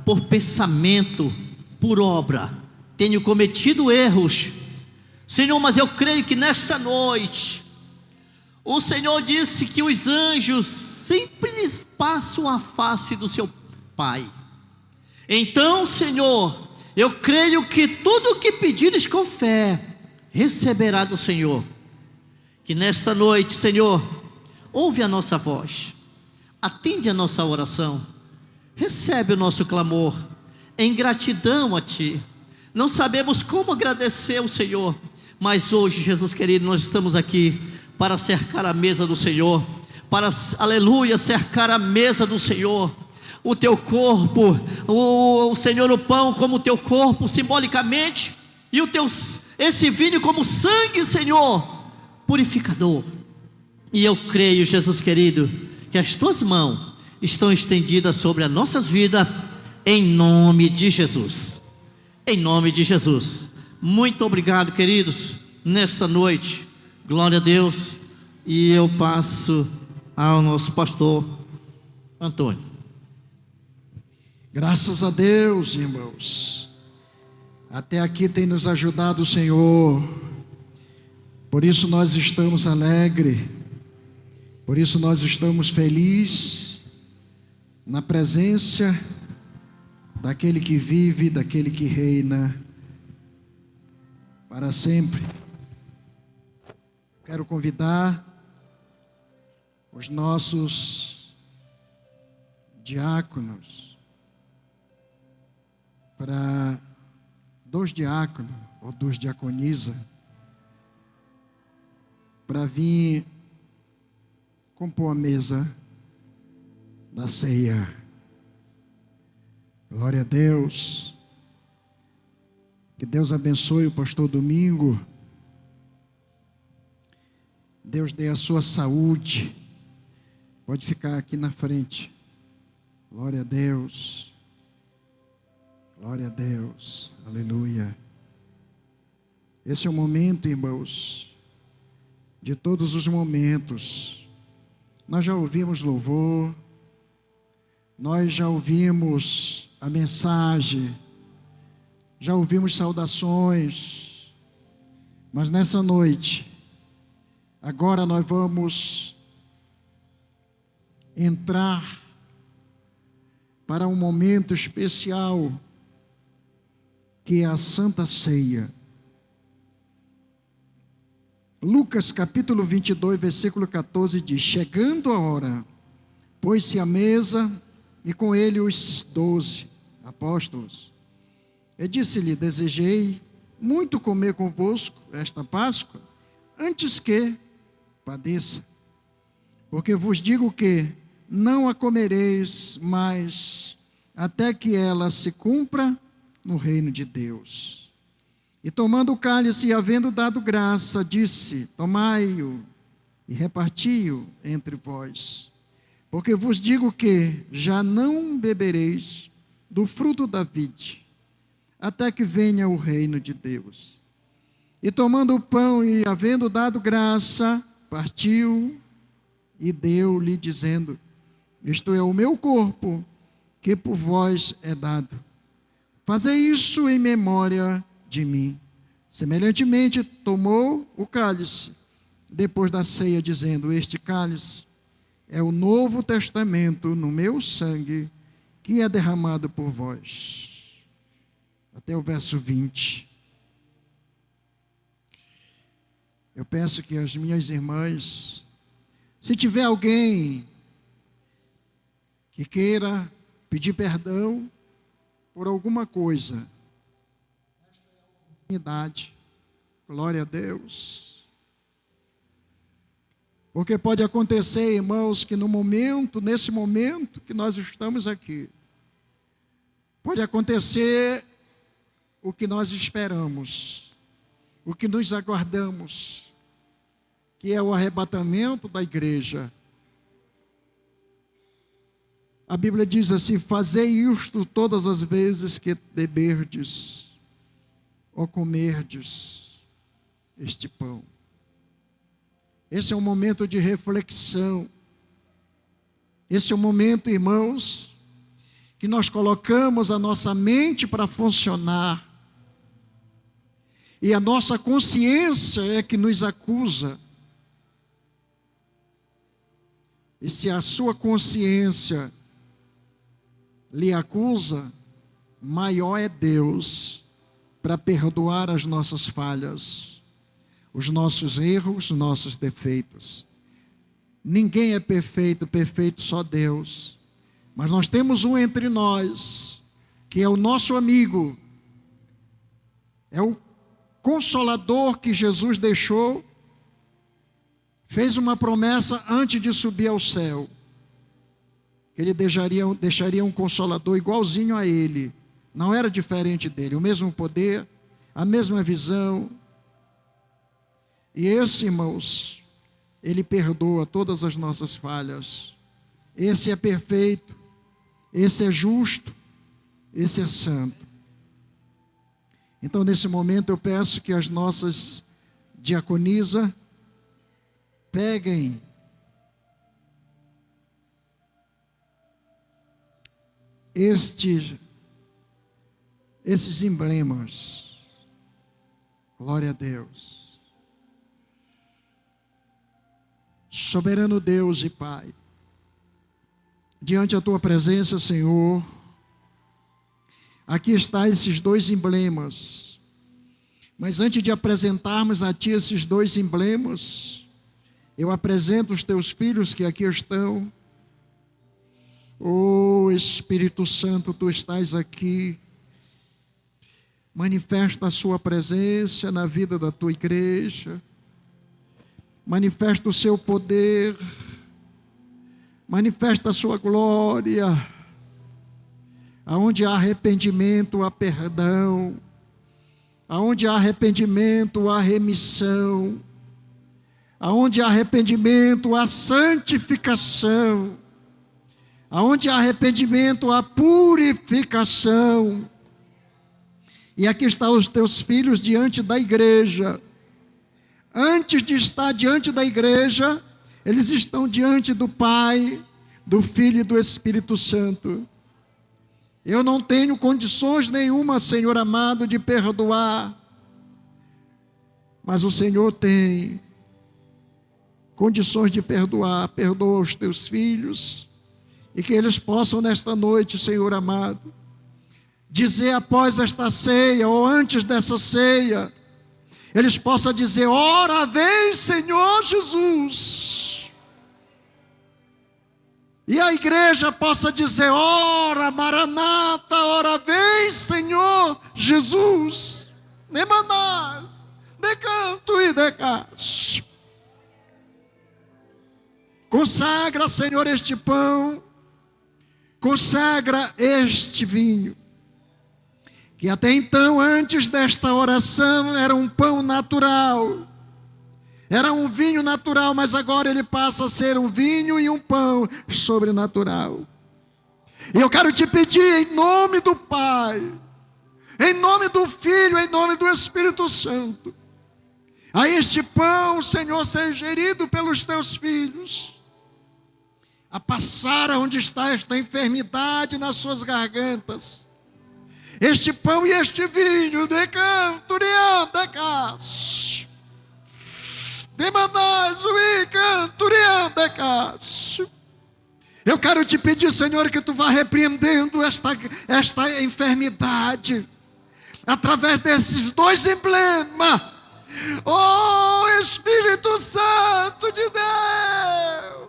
por pensamento, por obra. Tenho cometido erros, Senhor, mas eu creio que nesta noite, o Senhor disse que os anjos sempre lhes passam a face do seu Pai. Então, Senhor, eu creio que tudo o que pedires com fé, receberá do Senhor. Que nesta noite, Senhor, ouve a nossa voz, atende a nossa oração, recebe o nosso clamor, em gratidão a Ti. Não sabemos como agradecer ao Senhor, mas hoje, Jesus querido, nós estamos aqui para cercar a mesa do Senhor, para, aleluia, cercar a mesa do Senhor. O Teu corpo, o Senhor, o pão como o Teu corpo, simbolicamente, e esse vinho como sangue, Senhor, purificador. E eu creio, Jesus querido, que as tuas mãos estão estendidas sobre as nossas vidas, em nome de Jesus. Em nome de Jesus. Muito obrigado, queridos, nesta noite. Glória a Deus. E eu passo ao nosso pastor Antônio. Graças a Deus, irmãos. Até aqui tem nos ajudado o Senhor. Por isso nós estamos alegres. Por isso nós estamos felizes na presença daquele que vive, daquele que reina para sempre. Quero convidar os nossos diáconos para 2 diáconos ou 2 diaconisas para vir compor a mesa da ceia. Glória a Deus. Que Deus abençoe o pastor Domingo. Deus dê a sua saúde. Pode ficar aqui na frente. Glória a Deus. Glória a Deus. Aleluia. Esse é o momento, irmãos, de todos os momentos. Nós já ouvimos louvor, nós já ouvimos a mensagem, já ouvimos saudações, mas nessa noite, agora nós vamos entrar para um momento especial, que é a Santa Ceia. Lucas capítulo 22, versículo 14 diz: chegando a hora, pôs-se à mesa e com ele os 12 apóstolos. E disse-lhe: desejei muito comer convosco esta Páscoa, antes que padeça. Porque vos digo que não a comereis mais, até que ela se cumpra no reino de Deus. E tomando o cálice e havendo dado graça, disse: tomai-o e reparti-o entre vós. Porque vos digo que já não bebereis do fruto da vide, até que venha o reino de Deus. E tomando o pão e havendo dado graça, partiu e deu-lhe, dizendo: isto é o meu corpo, que por vós é dado. Fazei isso em memória de mim. Semelhantemente, tomou o cálice, depois da ceia, dizendo: este cálice é o novo testamento no meu sangue, que é derramado por vós. Até o verso 20. Eu peço que as minhas irmãs, se tiver alguém que queira pedir perdão por alguma coisa, glória a Deus. Porque pode acontecer, irmãos, que nesse momento que nós estamos aqui, pode acontecer o que nós esperamos, o que nos aguardamos, que é o arrebatamento da igreja. A Bíblia diz assim: fazei isto todas as vezes que beberdes ou comerdes este pão. Esse é um momento de reflexão. Esse é um momento, irmãos, que nós colocamos a nossa mente para funcionar. E a nossa consciência é que nos acusa. E se a sua consciência lhe acusa, maior é Deus para perdoar as nossas falhas, os nossos erros, os nossos defeitos. Ninguém é perfeito, perfeito só Deus. Mas nós temos um entre nós, que é o nosso amigo, é o Consolador que Jesus deixou, fez uma promessa antes de subir ao céu, que ele deixaria um Consolador igualzinho a ele. Não era diferente dele, o mesmo poder, a mesma visão. E esse, irmãos, Ele perdoa todas as nossas falhas. Esse é perfeito, esse é justo, esse é santo. Então, nesse momento, eu peço que as nossas diaconisas peguem esses emblemas. Glória a Deus. Soberano Deus e Pai, diante da tua presença, Senhor, aqui está esses dois emblemas. Mas antes de apresentarmos a Ti esses dois emblemas, eu apresento os Teus filhos que aqui estão. Oh Espírito Santo, Tu estás aqui. Manifesta a Sua presença na vida da Tua igreja. Manifesta o Seu poder. Manifesta a Sua glória. Aonde há arrependimento, há perdão. Aonde há arrependimento, há remissão. Aonde há arrependimento, há santificação. Aonde há arrependimento, há purificação. E aqui estão os teus filhos diante da igreja. Antes de estar diante da igreja, eles estão diante do Pai, do Filho e do Espírito Santo. Eu não tenho condições nenhuma, Senhor amado, de perdoar. Mas o Senhor tem condições de perdoar. Perdoa os teus filhos. E que eles possam nesta noite, Senhor amado, dizer após esta ceia, ou antes dessa ceia, eles possam dizer: ora vem, Senhor Jesus. E a igreja possa dizer: ora Maranata, ora vem, Senhor Jesus. Nemanás, decanto e decas. Consagra, Senhor, este pão. Consagra este vinho. Que até então, antes desta oração, era um pão natural. Era um vinho natural, mas agora ele passa a ser um vinho e um pão sobrenatural. E eu quero te pedir em nome do Pai, em nome do Filho, em nome do Espírito Santo, a este pão, Senhor, seja gerido pelos teus filhos, a passar onde está esta enfermidade nas suas gargantas. Este pão e este vinho, de canto, de cas. Eu quero te pedir, Senhor, que tu vá repreendendo esta enfermidade através desses dois emblemas. Oh Espírito Santo de Deus,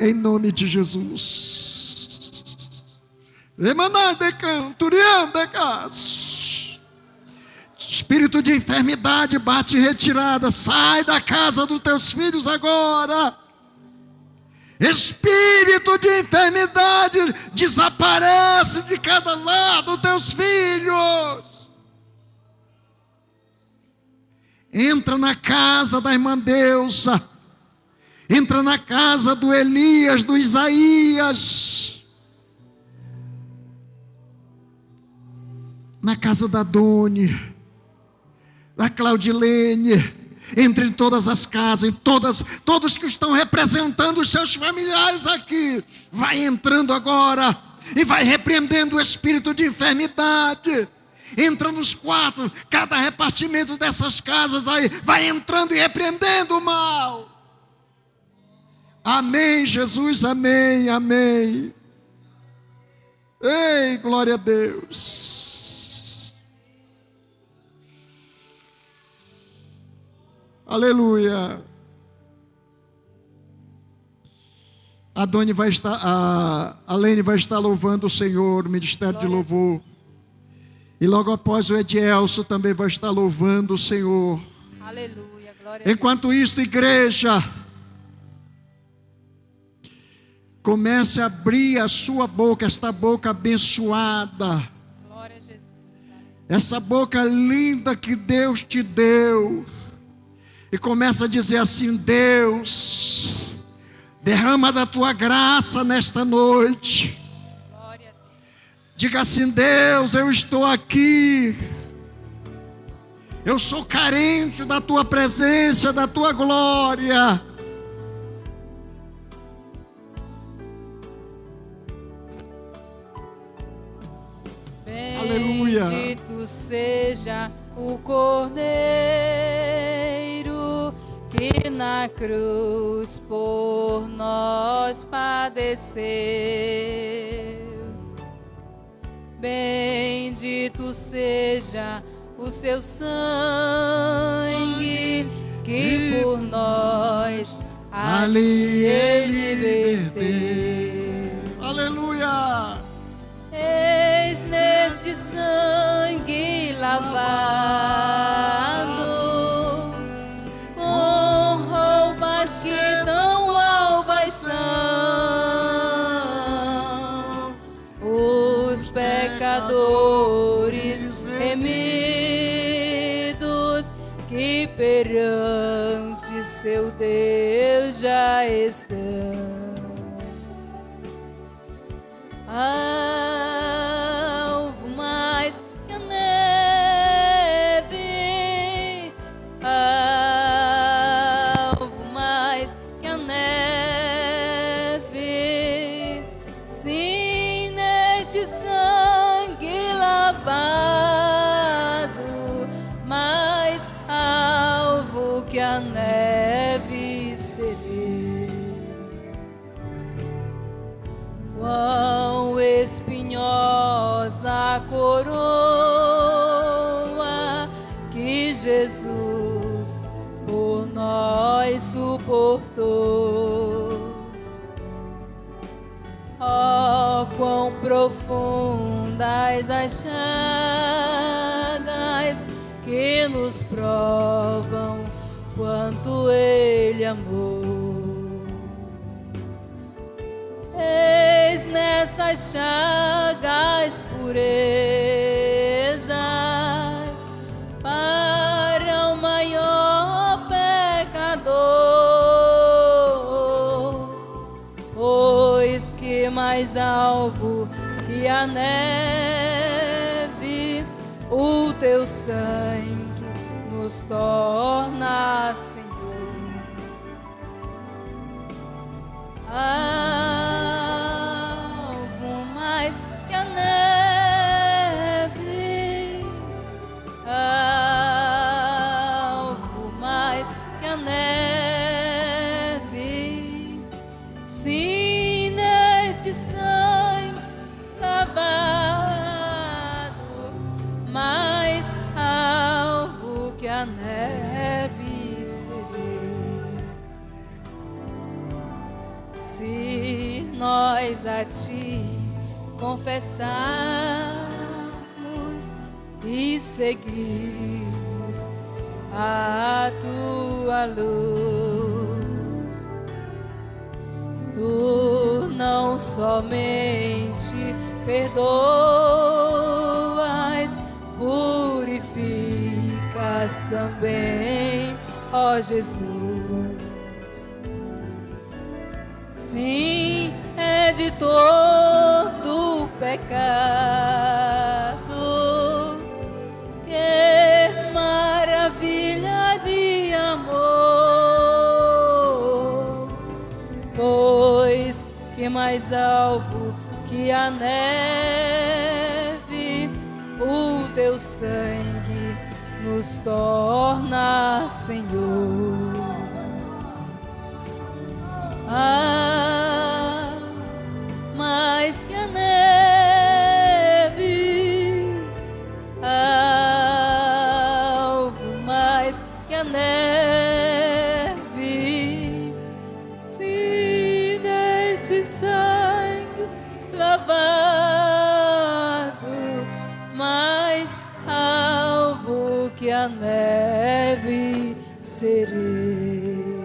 em nome de Jesus. Espírito de enfermidade, bate retirada, sai da casa dos teus filhos agora. Espírito de enfermidade, desaparece de cada lado dos teus filhos. Entra na casa da irmã Deusa, entra na casa do Elias, do Isaías, na casa da Doni, da Claudilene, entre todas as casas, todos que estão representando os seus familiares aqui, vai entrando agora e vai repreendendo o espírito de enfermidade. Entra nos quartos, cada repartimento dessas casas aí, vai entrando e repreendendo o mal. Amém, Jesus, amém, amém. Ei, glória a Deus. Aleluia. A Doni vai estar, a Lene vai estar louvando o Senhor, o ministério de louvor. E logo após o Edielso também vai estar louvando o Senhor. Aleluia, glória Enquanto isso, igreja, comece a abrir a sua boca, esta boca abençoada. Glória a Jesus. essa boca linda que Deus te deu, e começa a dizer assim: Deus, derrama da tua graça nesta noite. Glória a Deus. Diga assim: Deus, eu estou aqui, eu sou carente da tua presença, da tua glória. Aleluia. Bendito seja o Cordeiro que na cruz por nós padeceu. Bendito seja o seu sangue que por nós Ali ele verteu. Aleluia. Eis neste sangue lavado, com roupas que tão alvas são, os pecadores remidos que perante seu Deus já estão. Alvo mais que a neve, alvo mais que a neve, sim, neste sangue lavado, mais alvo que a neve serei. Quão espinhosa a coroa que Jesus por nós suportou. Oh, quão profundas as chagas que nos provam quanto Ele amou. Eis nessas chagas purezas para o maior pecador, pois que mais alvo que a neve, o teu sangue nos torna, Senhor. Alvo mais que a neve, alvo mais que a neve, sim, neste sangue lavado, mais alvo que a neve serei. Se nós a ti confessarmos e seguirmos a tua luz, tu não somente perdoas, purificas também, ó Jesus. Sim, é de todo pecado, que maravilha de amor, pois que mais alvo que a neve, o teu sangue nos torna, Senhor. Mais que a neve, alvo mais que a neve, se neste sangue lavado, mais alvo que a neve serei.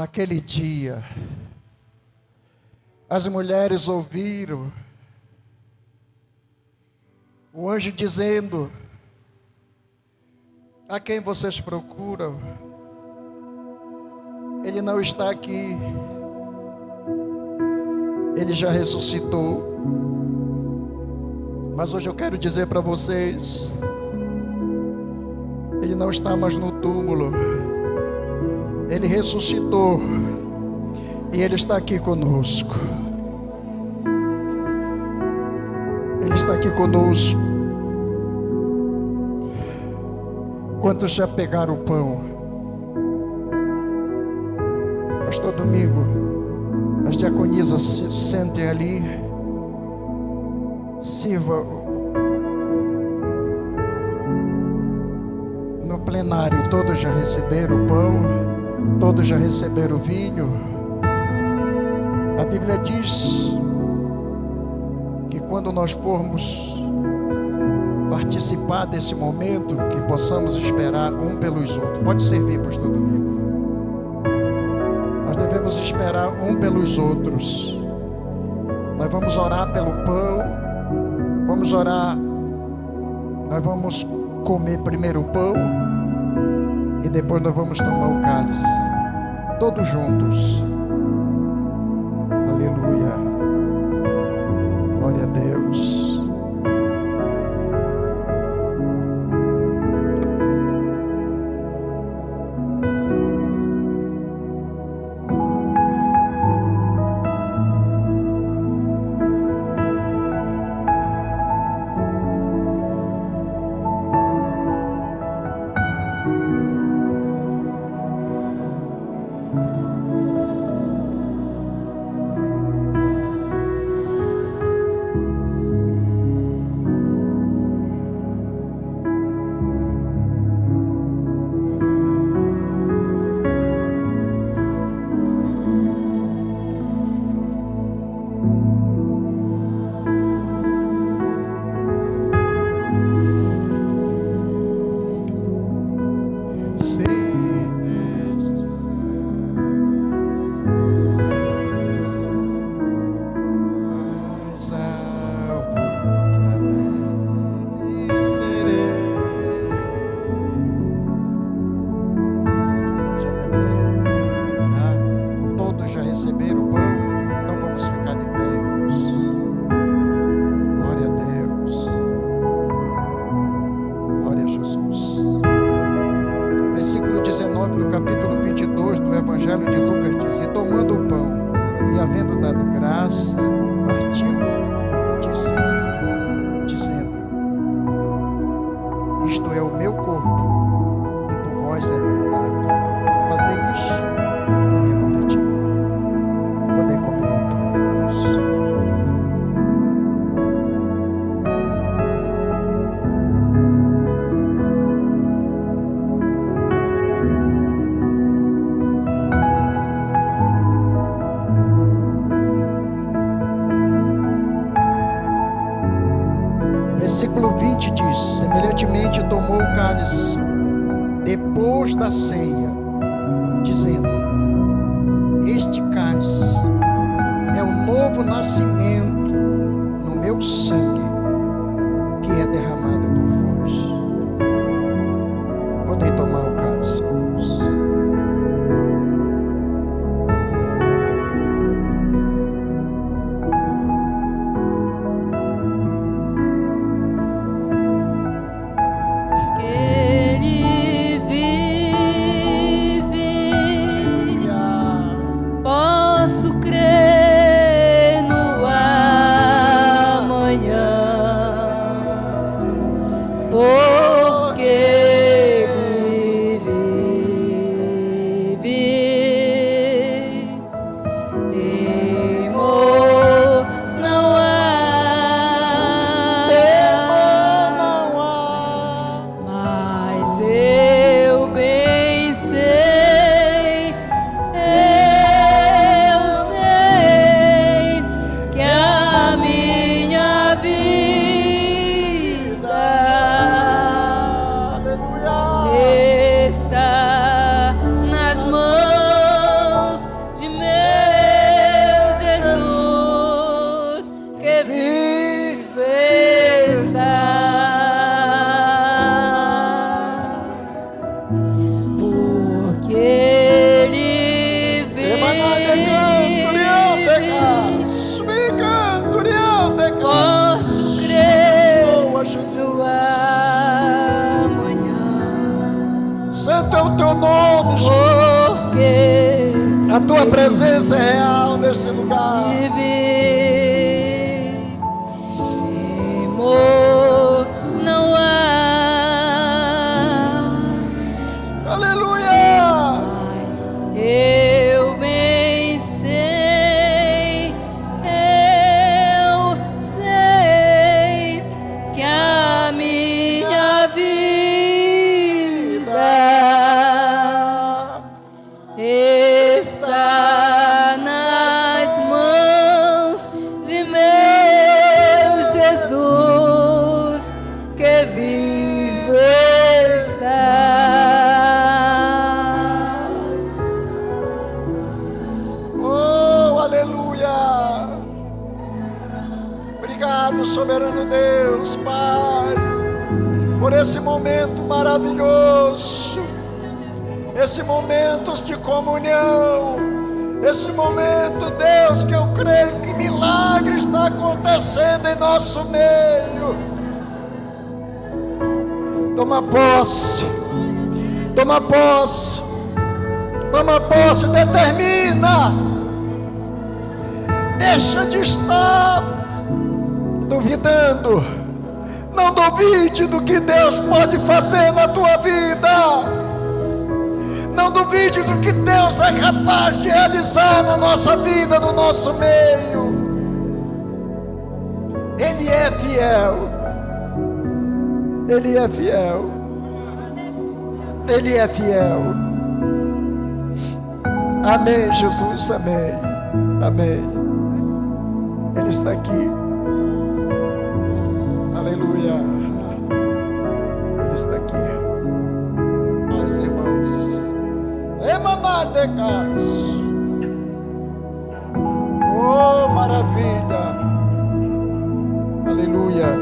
naquele dia, as mulheres ouviram o anjo dizendo: a quem vocês procuram? Ele não está aqui, ele já ressuscitou. Mas hoje eu quero dizer para vocês, ele não está mais no túmulo, ele ressuscitou e ele está aqui conosco. Ele está aqui conosco. Quantos já pegaram o pão? Pastor Domingo, as diaconisas se sentem ali, sirva. No plenário, todos já receberam o pão, todos já receberam o vinho. A Bíblia diz que quando nós formos participar desse momento, que possamos esperar um pelos outros. Pode servir, pastor Domingo. Nós devemos esperar um pelos outros. Nós vamos orar pelo pão, vamos orar, nós vamos comer primeiro o pão e depois nós vamos tomar o cálice, todos juntos. Aleluia, glória a Deus. Versículo 20 diz: semelhantemente tomou o cálice depois da ceia, dizendo: este cálice é o novo nascimento no meu sangue, que é derramado por vós. Podem tomar o cálice, irmãos. Posso crer no amanhã. amanhã. Santo é o teu nome, Jesus. Porque A tua presença é real nesse lugar. viver temor não há. Aleluia. Mas eu bem sei que a minha vida está nas mãos de meu Jesus, que vivo está. Oh, aleluia. Obrigado, soberano Deus, Pai, por esse momento maravilhoso, esse momento de comunhão, esse momento, Deus, que eu creio que milagre está acontecendo em nosso meio. Toma posse, toma posse, toma posse, determina. Deixa de estar duvidando. Não duvide do que Deus pode fazer na tua vida. Não duvide do que Deus é capaz de realizar na nossa vida, no nosso meio. Ele é fiel. Ele é fiel. Ele é fiel. Amém, Jesus, amém. Amém. Ele está aqui. Aleluia. Ele está aqui. Meus irmãos, Emamadecas. Oh, maravilha. Aleluia.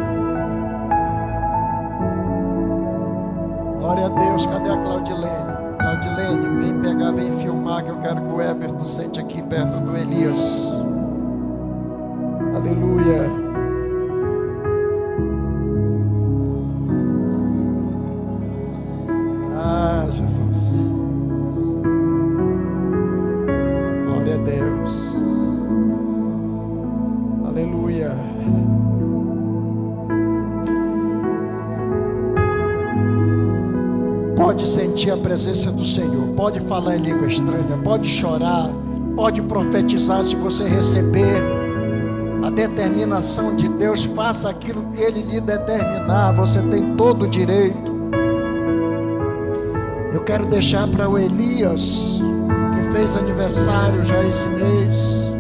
Glória a Deus. Cadê a Claudilene? Claudilene, vem pegar, vem filmar, que eu quero que o Everton sente aqui perto do Elias. Aleluia. Ah, Jesus. Glória a Deus. Aleluia. Pode sentir a presença do Senhor, pode falar em língua estranha, pode chorar, pode profetizar se você receber a determinação de Deus. Faça aquilo que Ele lhe determinar, você tem todo o direito. Eu quero deixar para o Elias, que fez aniversário já esse mês,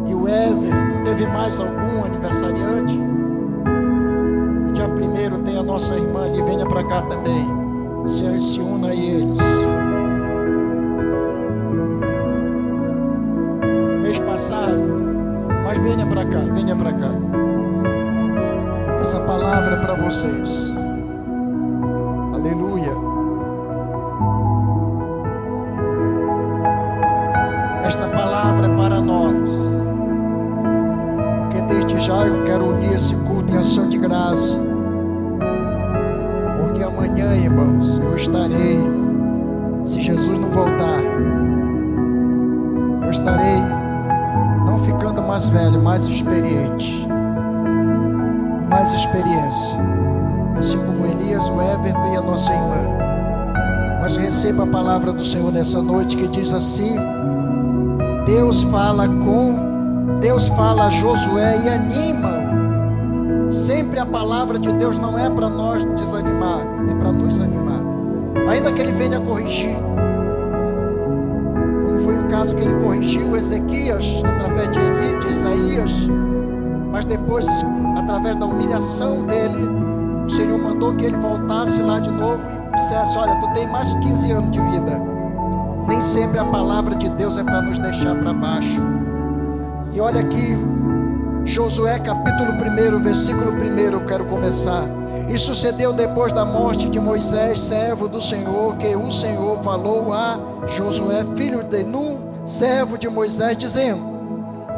e o Everton. Teve mais algum aniversariante? No dia 1º tem a nossa irmã ali, venha para cá também. Se una a eles. Mês passado, mas venha para cá, venha para cá. Essa palavra é para vocês. Aleluia. Esta palavra é para nós, porque desde já eu quero unir esse culto em ação de graça. Porque amanhã, irmãos, eu estarei, se Jesus não voltar, eu estarei não ficando mais velho, mais experiente, com mais experiência, assim como Elias, o Everton e a nossa irmã. Mas receba a palavra do Senhor nessa noite, que diz assim: Deus fala a Josué e anima-o. Sempre a palavra de Deus não é para nós desanimar, é para nos animar, ainda que Ele venha corrigir, como foi o caso que Ele corrigiu Ezequias através de Isaías, mas depois, através da humilhação dele, o Senhor mandou que ele voltasse lá de novo e dissesse: olha, tu tem mais 15 anos de vida. Nem sempre a palavra de Deus é para nos deixar para baixo. E olha aqui, Josué capítulo 1, versículo 1, eu quero começar. E sucedeu depois da morte de Moisés, servo do Senhor, que o Senhor falou a Josué, filho de Nun, servo de Moisés, dizendo: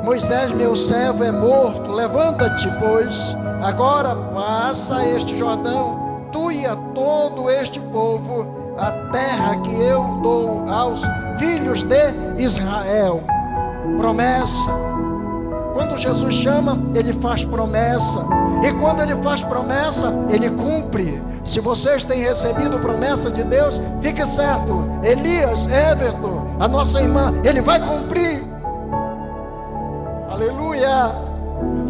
Moisés, meu servo, é morto. Levanta-te, pois, Agora passa este Jordão, tu e a todo este povo, a terra que eu dou aos filhos de Israel. Promessa. Quando Jesus chama, ele faz promessa. E quando ele faz promessa, ele cumpre. Se vocês têm recebido promessa de Deus, fique certo, Elias, Everton, a nossa irmã, ele vai cumprir. Aleluia.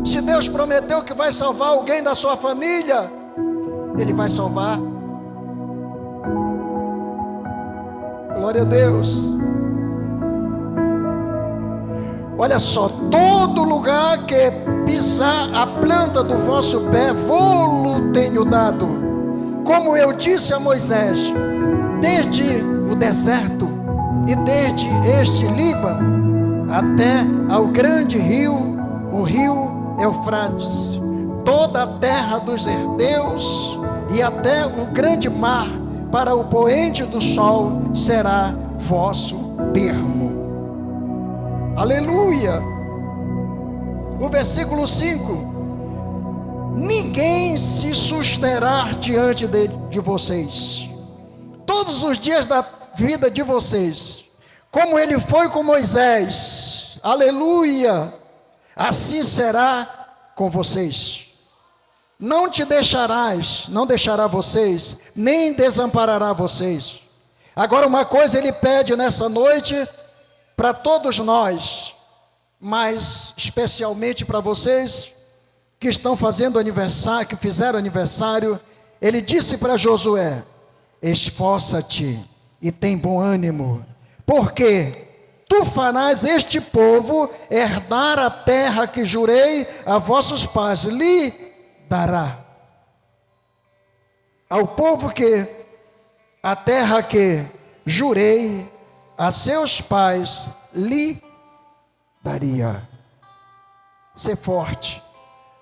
Se Deus prometeu que vai salvar alguém da sua família, ele vai salvar. Glória a Deus. Olha só, todo lugar que pisar a planta do vosso pé, vou-lo tenho dado, como eu disse a Moisés, desde o deserto e desde este Líbano até ao grande rio, o rio Eufrates, toda a terra dos heteus e até o grande mar, para o poente do sol será vosso termo. Aleluia. O versículo 5: ninguém se susterá diante de vocês todos os dias da vida de vocês, como ele foi com Moisés. Aleluia. Assim será com vocês. Não te deixarás, não deixará vocês, nem desamparará vocês. Agora, uma coisa ele pede nessa noite para todos nós, mas especialmente para vocês que estão fazendo aniversário, que fizeram aniversário. Ele disse para Josué: esforça-te e tem bom ânimo, porque tu farás este povo herdar a terra que jurei a vossos pais, lhe dará. Ao povo que a terra que jurei a seus pais lhe daria. Ser forte,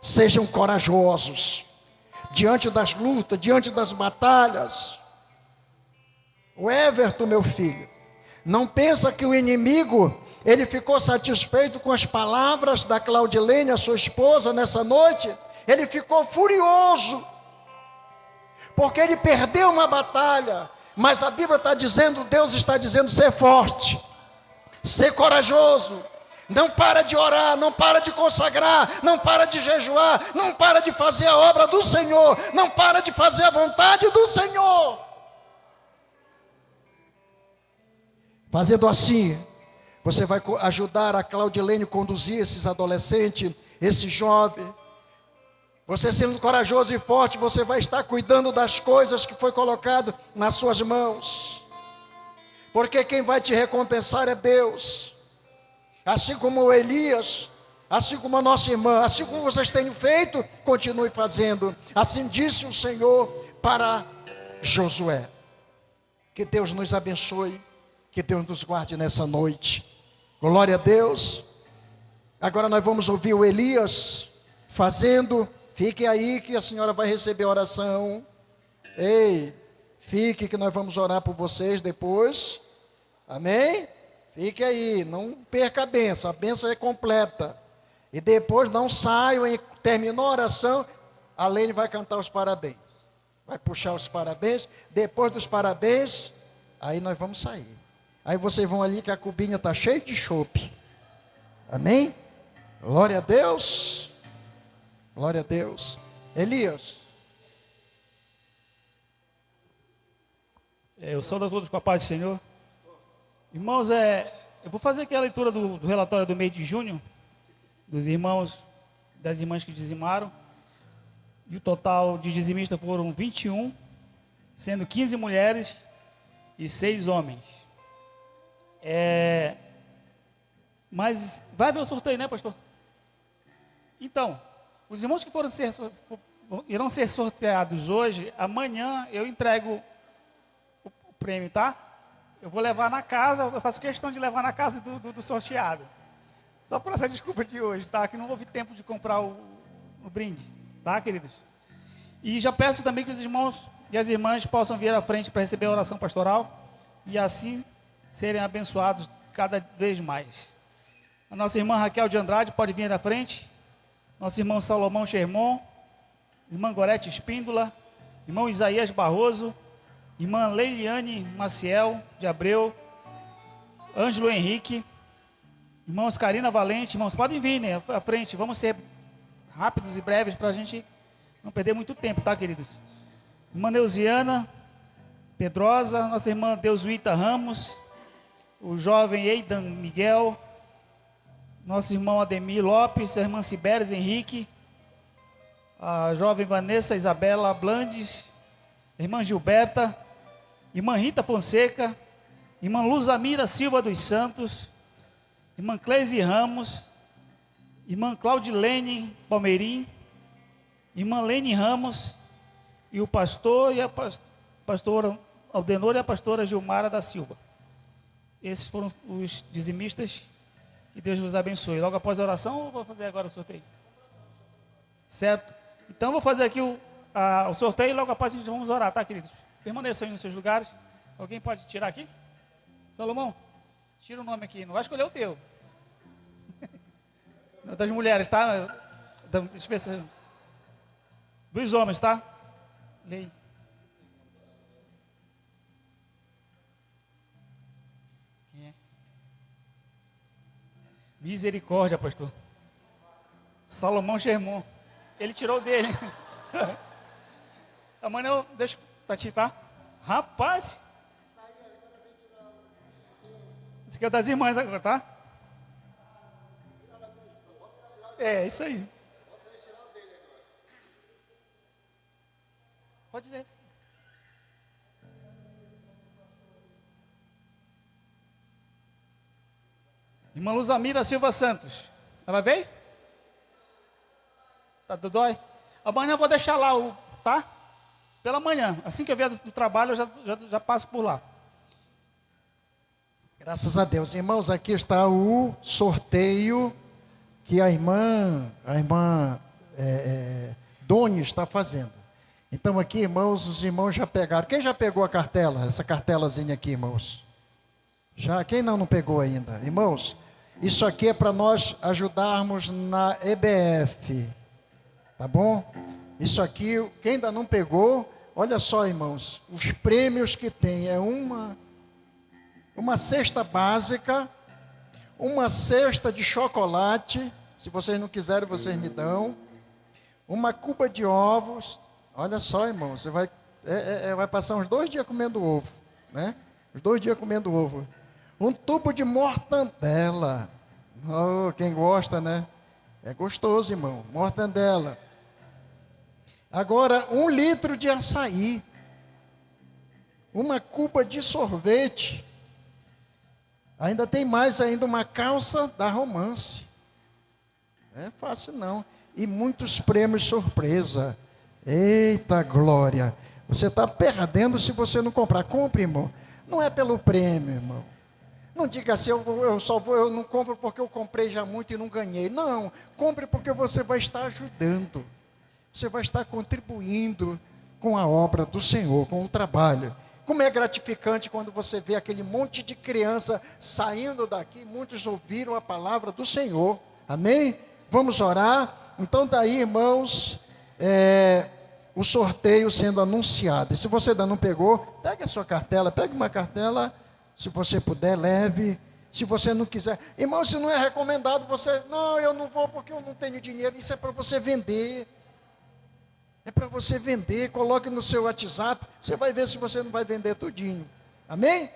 sejam corajosos diante das lutas, diante das batalhas. O Everton, meu filho, não pensa que o inimigo, ele ficou satisfeito com as palavras da Claudilene, a sua esposa, nessa noite. Ele ficou furioso, porque ele perdeu uma batalha. Mas a Bíblia está dizendo, Deus está dizendo: ser forte, ser corajoso. Não para de orar, não para de consagrar, não para de jejuar, não para de fazer a obra do Senhor, não para de fazer a vontade do Senhor. Fazendo assim, você vai ajudar a Claudilene a conduzir esses adolescentes, esse jovem. Você sendo corajoso e forte, você vai estar cuidando das coisas que foi colocado nas suas mãos. Porque quem vai te recompensar é Deus. Assim como Elias, assim como a nossa irmã, assim como vocês têm feito, continue fazendo. Assim disse o Senhor para Josué. Que Deus nos abençoe, que Deus nos guarde nessa noite. Glória a Deus. Agora nós vamos ouvir o Elias fazendo. Fique aí que a senhora vai receber a oração. Ei, fique que nós vamos orar por vocês depois. Amém? Fique aí, não perca a bênção é completa. E depois não saiam, terminou a oração, a Lene vai cantar os parabéns. Vai puxar os parabéns, depois dos parabéns, aí nós vamos sair. Aí vocês vão ali que a cubinha está cheia de chope. Amém? Glória a Deus. Glória a Deus. Elias. Eu saúdo a todos com a paz do Senhor. Irmãos, eu vou fazer aqui a leitura do relatório do mês de junho, dos irmãos, das irmãs que dizimaram. E o total de dizimistas foram 21, sendo 15 mulheres e 6 homens. Mas vai ver o sorteio, né, pastor? Então, os irmãos que irão ser sorteados hoje, amanhã eu entrego o prêmio, tá? Eu vou levar na casa, eu faço questão de levar na casa do sorteado. Só por essa desculpa de hoje, tá? Que não houve tempo de comprar o brinde, tá, queridos? E já peço também que os irmãos e as irmãs possam vir à frente para receber a oração pastoral e assim serem abençoados cada vez mais. A nossa irmã Raquel de Andrade pode vir à frente. Nosso irmão Salomão Sherman, irmã Gorete Espíndola, irmão Isaías Barroso, irmã Leiliane Maciel de Abreu, Ângelo Henrique, irmã Oscarina Valente. Irmãos, podem vir, né, à frente. Vamos ser rápidos e breves para a gente não perder muito tempo, tá, queridos? Irmã Neuziana Pedrosa, nossa irmã Deusuíta Ramos, o jovem Eidan Miguel, nosso irmão Ademir Lopes, a irmã Ciberes Henrique, a jovem Vanessa Isabela Blandes, a irmã Gilberta, irmã Rita Fonseca, irmã Luzamira Silva dos Santos, irmã Cleise Ramos, irmã Claudilene Palmeirim, irmã Lene Ramos, e o pastor e a pastora Aldenor e a pastora Gilmara da Silva. Esses foram os dizimistas. Que Deus vos abençoe. Logo após a oração, ou vou fazer agora o sorteio? Certo? Então, vou fazer aqui o sorteio e logo após a gente vamos orar, tá, queridos? Permaneçam aí nos seus lugares. Alguém pode tirar aqui? Salomão, tira o nome aqui. Não vai escolher o teu. Das mulheres, tá? Deixa eu ver se... Dos homens, tá? Leia. Quem é? Misericórdia, pastor. Salomão Germon. Ele tirou dele. Amanhã eu deixo pra ti, tá? Rapaz. Esse aqui é o das irmãs agora, tá? É, isso aí. Pode ler. Irmã Luzamira Silva Santos. Ela veio? Tá do dói? Amanhã eu vou deixar lá, tá? Pela manhã. Assim que eu vier do trabalho, eu já passo por lá. Graças a Deus. Irmãos, aqui está o sorteio que a irmã Doni está fazendo. Então aqui, irmãos, os irmãos já pegaram. Quem já pegou a cartela? Essa cartelazinha aqui, irmãos? Já? Quem não pegou ainda? Irmãos, isso aqui é para nós ajudarmos na EBF. Tá bom? Isso aqui, quem ainda não pegou, olha só, irmãos, os prêmios que tem é uma cesta básica, uma cesta de chocolate, se vocês não quiserem, vocês me dão, uma cuba de ovos. Olha só, irmão, você vai passar uns 2 dias comendo ovo, né? Uns 2 dias comendo ovo. Um tubo de mortandela. Oh, quem gosta, né? É gostoso, irmão. Mortandela. Agora, 1 litro de açaí. Uma cuba de sorvete. Ainda tem mais ainda uma calça da Romance. Não é fácil não. E muitos prêmios surpresa. Eita glória. Você está perdendo se você não comprar. Compre, irmão. Não é pelo prêmio, irmão. Não diga assim, eu não compro porque eu comprei já muito e não ganhei. Não, compre porque você vai estar ajudando. Você vai estar contribuindo com a obra do Senhor, com o trabalho. Como é gratificante quando você vê aquele monte de criança saindo daqui. Muitos ouviram a palavra do Senhor. Amém? Vamos orar. Então daí, irmãos, o sorteio sendo anunciado. E se você ainda não pegou, pegue a sua cartela, pegue uma cartela. Se você puder, leve. Se você não quiser. Irmão, se não é recomendado, não, eu não vou porque eu não tenho dinheiro. Isso é para você vender. É para você vender. Coloque no seu WhatsApp. Você vai ver se você não vai vender tudinho. Amém?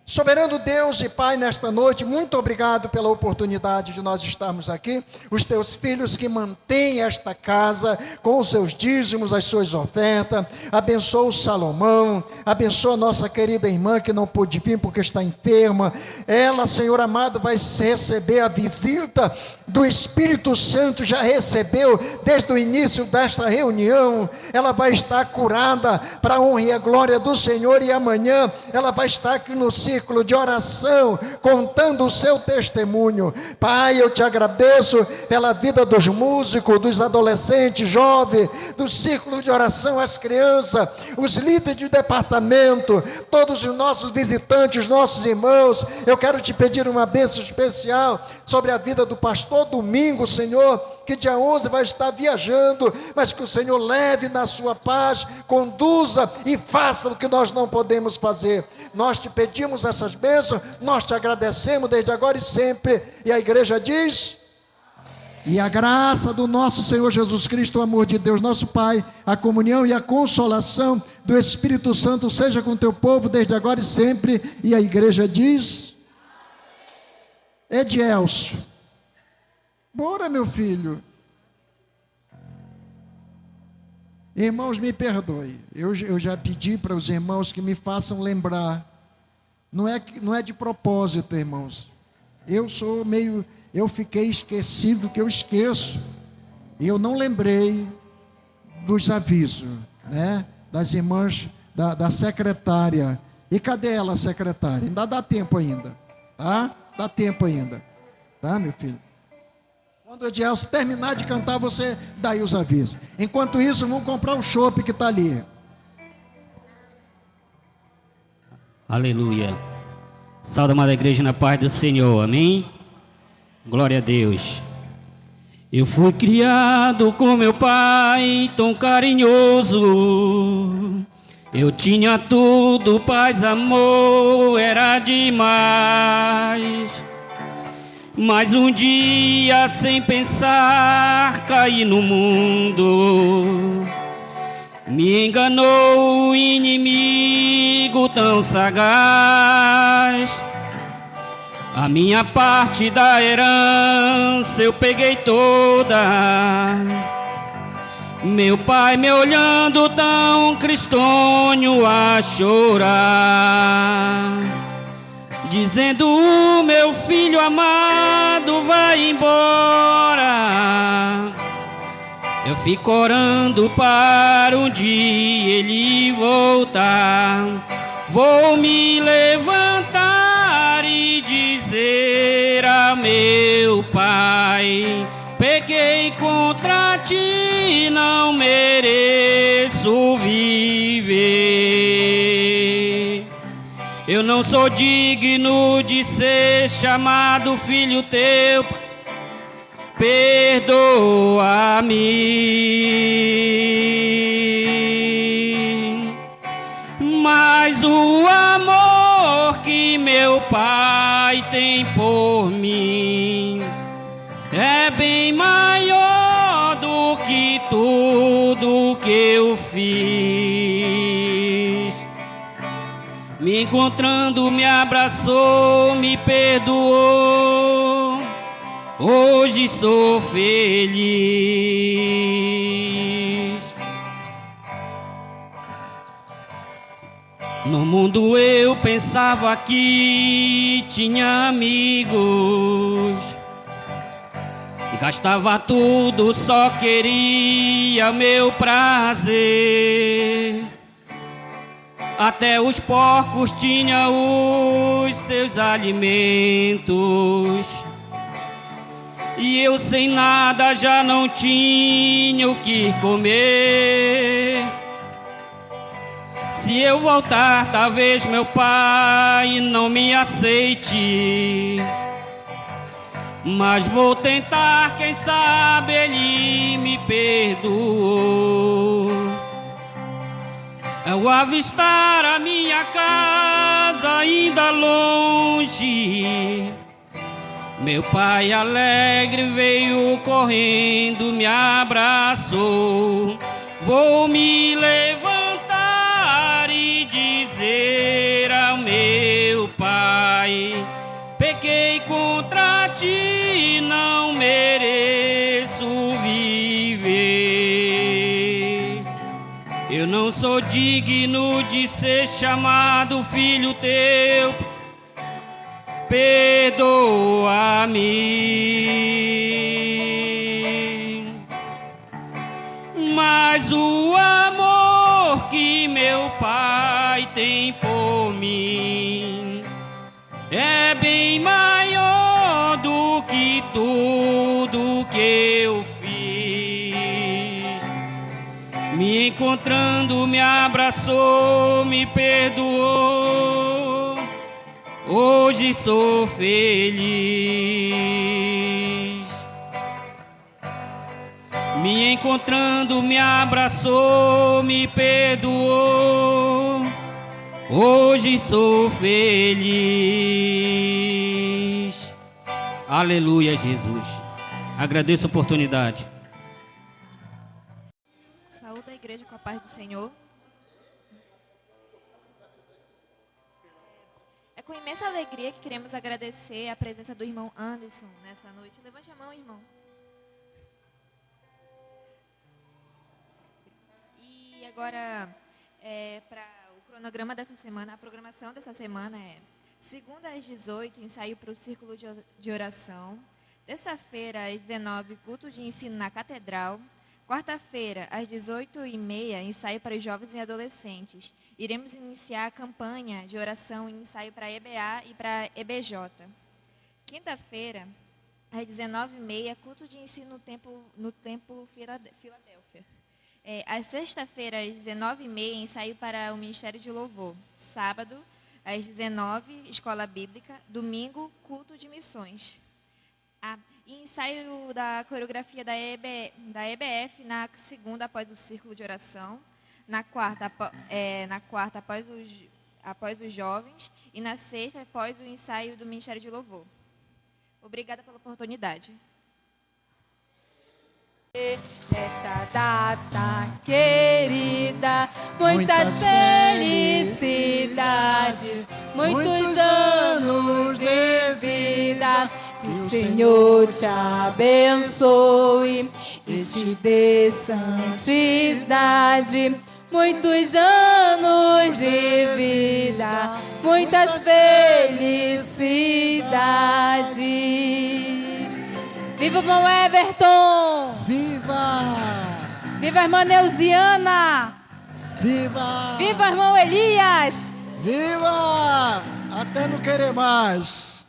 Soberano Deus e Pai, nesta noite, muito obrigado pela oportunidade de nós estarmos aqui. Os teus filhos que mantêm esta casa com os seus dízimos, as suas ofertas. Abençoa o Salomão, abençoa a nossa querida irmã que não pôde vir porque está enferma. Ela, Senhor amado, vai receber a visita do Espírito Santo, já recebeu desde o início desta reunião. Ela vai estar curada para a honra e a glória do Senhor, e amanhã ela vai estar aqui no círculo círculo de oração, contando o seu testemunho. Pai, eu te agradeço pela vida dos músicos, dos adolescentes, jovens, do círculo de oração, as crianças, os líderes de departamento, todos os nossos visitantes, nossos irmãos. Eu quero te pedir uma bênção especial sobre a vida do pastor Domingo, Senhor, que dia 11 vai estar viajando, mas que o Senhor leve na sua paz, conduza e faça o que nós não podemos fazer. Nós te pedimos essas bênçãos, nós te agradecemos desde agora e sempre. E a igreja diz: e a graça do nosso Senhor Jesus Cristo, o amor de Deus, nosso Pai, a comunhão e a consolação do Espírito Santo seja com o teu povo desde agora e sempre. E a igreja diz: Edielso, bora, meu filho. Irmãos, me perdoe. Eu já pedi para os irmãos que me façam lembrar. Não é de propósito, irmãos. Eu fiquei esquecido, que eu esqueço. E eu não lembrei dos avisos, né? Das irmãs, da secretária. E cadê ela, a secretária? Ainda dá tempo ainda, tá? Dá tempo ainda, tá, meu filho? Quando o Edielso terminar de cantar, você dá aí os avisos. Enquanto isso, vamos comprar o chopp que está ali. Aleluia. Salve, amada igreja, na paz do Senhor, amém? Glória a Deus. Eu fui criado com meu pai tão carinhoso. Eu tinha tudo, paz, amor, era demais. Mas um dia, sem pensar, caí no mundo. Me enganou o inimigo tão sagaz. A minha parte da herança eu peguei toda. Meu pai me olhando tão tristonho a chorar, dizendo: meu filho amado, vai embora. Eu fico orando para um dia ele voltar. Vou me levantar e dizer a meu pai: pequei contra ti, não mereço viver. Eu não sou digno de ser chamado filho teu, perdoa-me. Mas o amor que meu pai tem por mim é bem maior do que tudo que eu fiz. Me encontrando, me abraçou, me perdoou. Hoje sou feliz. No mundo eu pensava que tinha amigos. Gastava tudo, só queria meu prazer. Até os porcos tinham os seus alimentos. E eu sem nada já não tinha o que comer. Se eu voltar, talvez meu pai não me aceite. Mas vou tentar, quem sabe ele me perdoou. Ao avistar a minha casa ainda longe, meu pai alegre veio correndo, me abraçou. Vou me levantar e dizer ao meu pai: pequei contra ti, não mereço viver. Eu não sou digno de ser chamado filho teu, perdoa-me. Mas o amor que meu pai tem por mim é bem maior do que tudo que eu fiz. Me encontrando, me abraçou, me perdoou. Hoje sou feliz. Me encontrando, me abraçou, me perdoou. Hoje sou feliz. Aleluia, Jesus. Agradeço a oportunidade. Saúde a igreja com a paz do Senhor. É com imensa alegria que queremos agradecer a presença do irmão Anderson nessa noite. Levante a mão, irmão. E agora, para o cronograma dessa semana, a programação dessa semana é: segunda às 18, ensaio para o círculo de oração. Terça-feira, às 19, culto de ensino na catedral. Quarta-feira, às 18h30, ensaio para os jovens e adolescentes. Iremos iniciar a campanha de oração e ensaio para a EBA e para a EBJ. Quinta-feira, às 19h30, culto de ensino no Templo Filadélfia. Às sexta-feira, às 19h30, ensaio para o Ministério de Louvor. Sábado, às 19h, escola bíblica. Domingo, culto de missões. E ensaio da coreografia da EBF na segunda, após o círculo de oração. Na quarta após os jovens. E na sexta, após o ensaio do Ministério de Louvor. Obrigada pela oportunidade. Esta data querida, muitas felicidades, muitos anos de vida. Que o Senhor te abençoe e te dê santidade. Muitos anos de vida, muitas felicidades. Viva o irmão Everton! Viva! Viva a irmã Neuziana! Viva! Viva irmão Elias! Viva! Até não querer mais.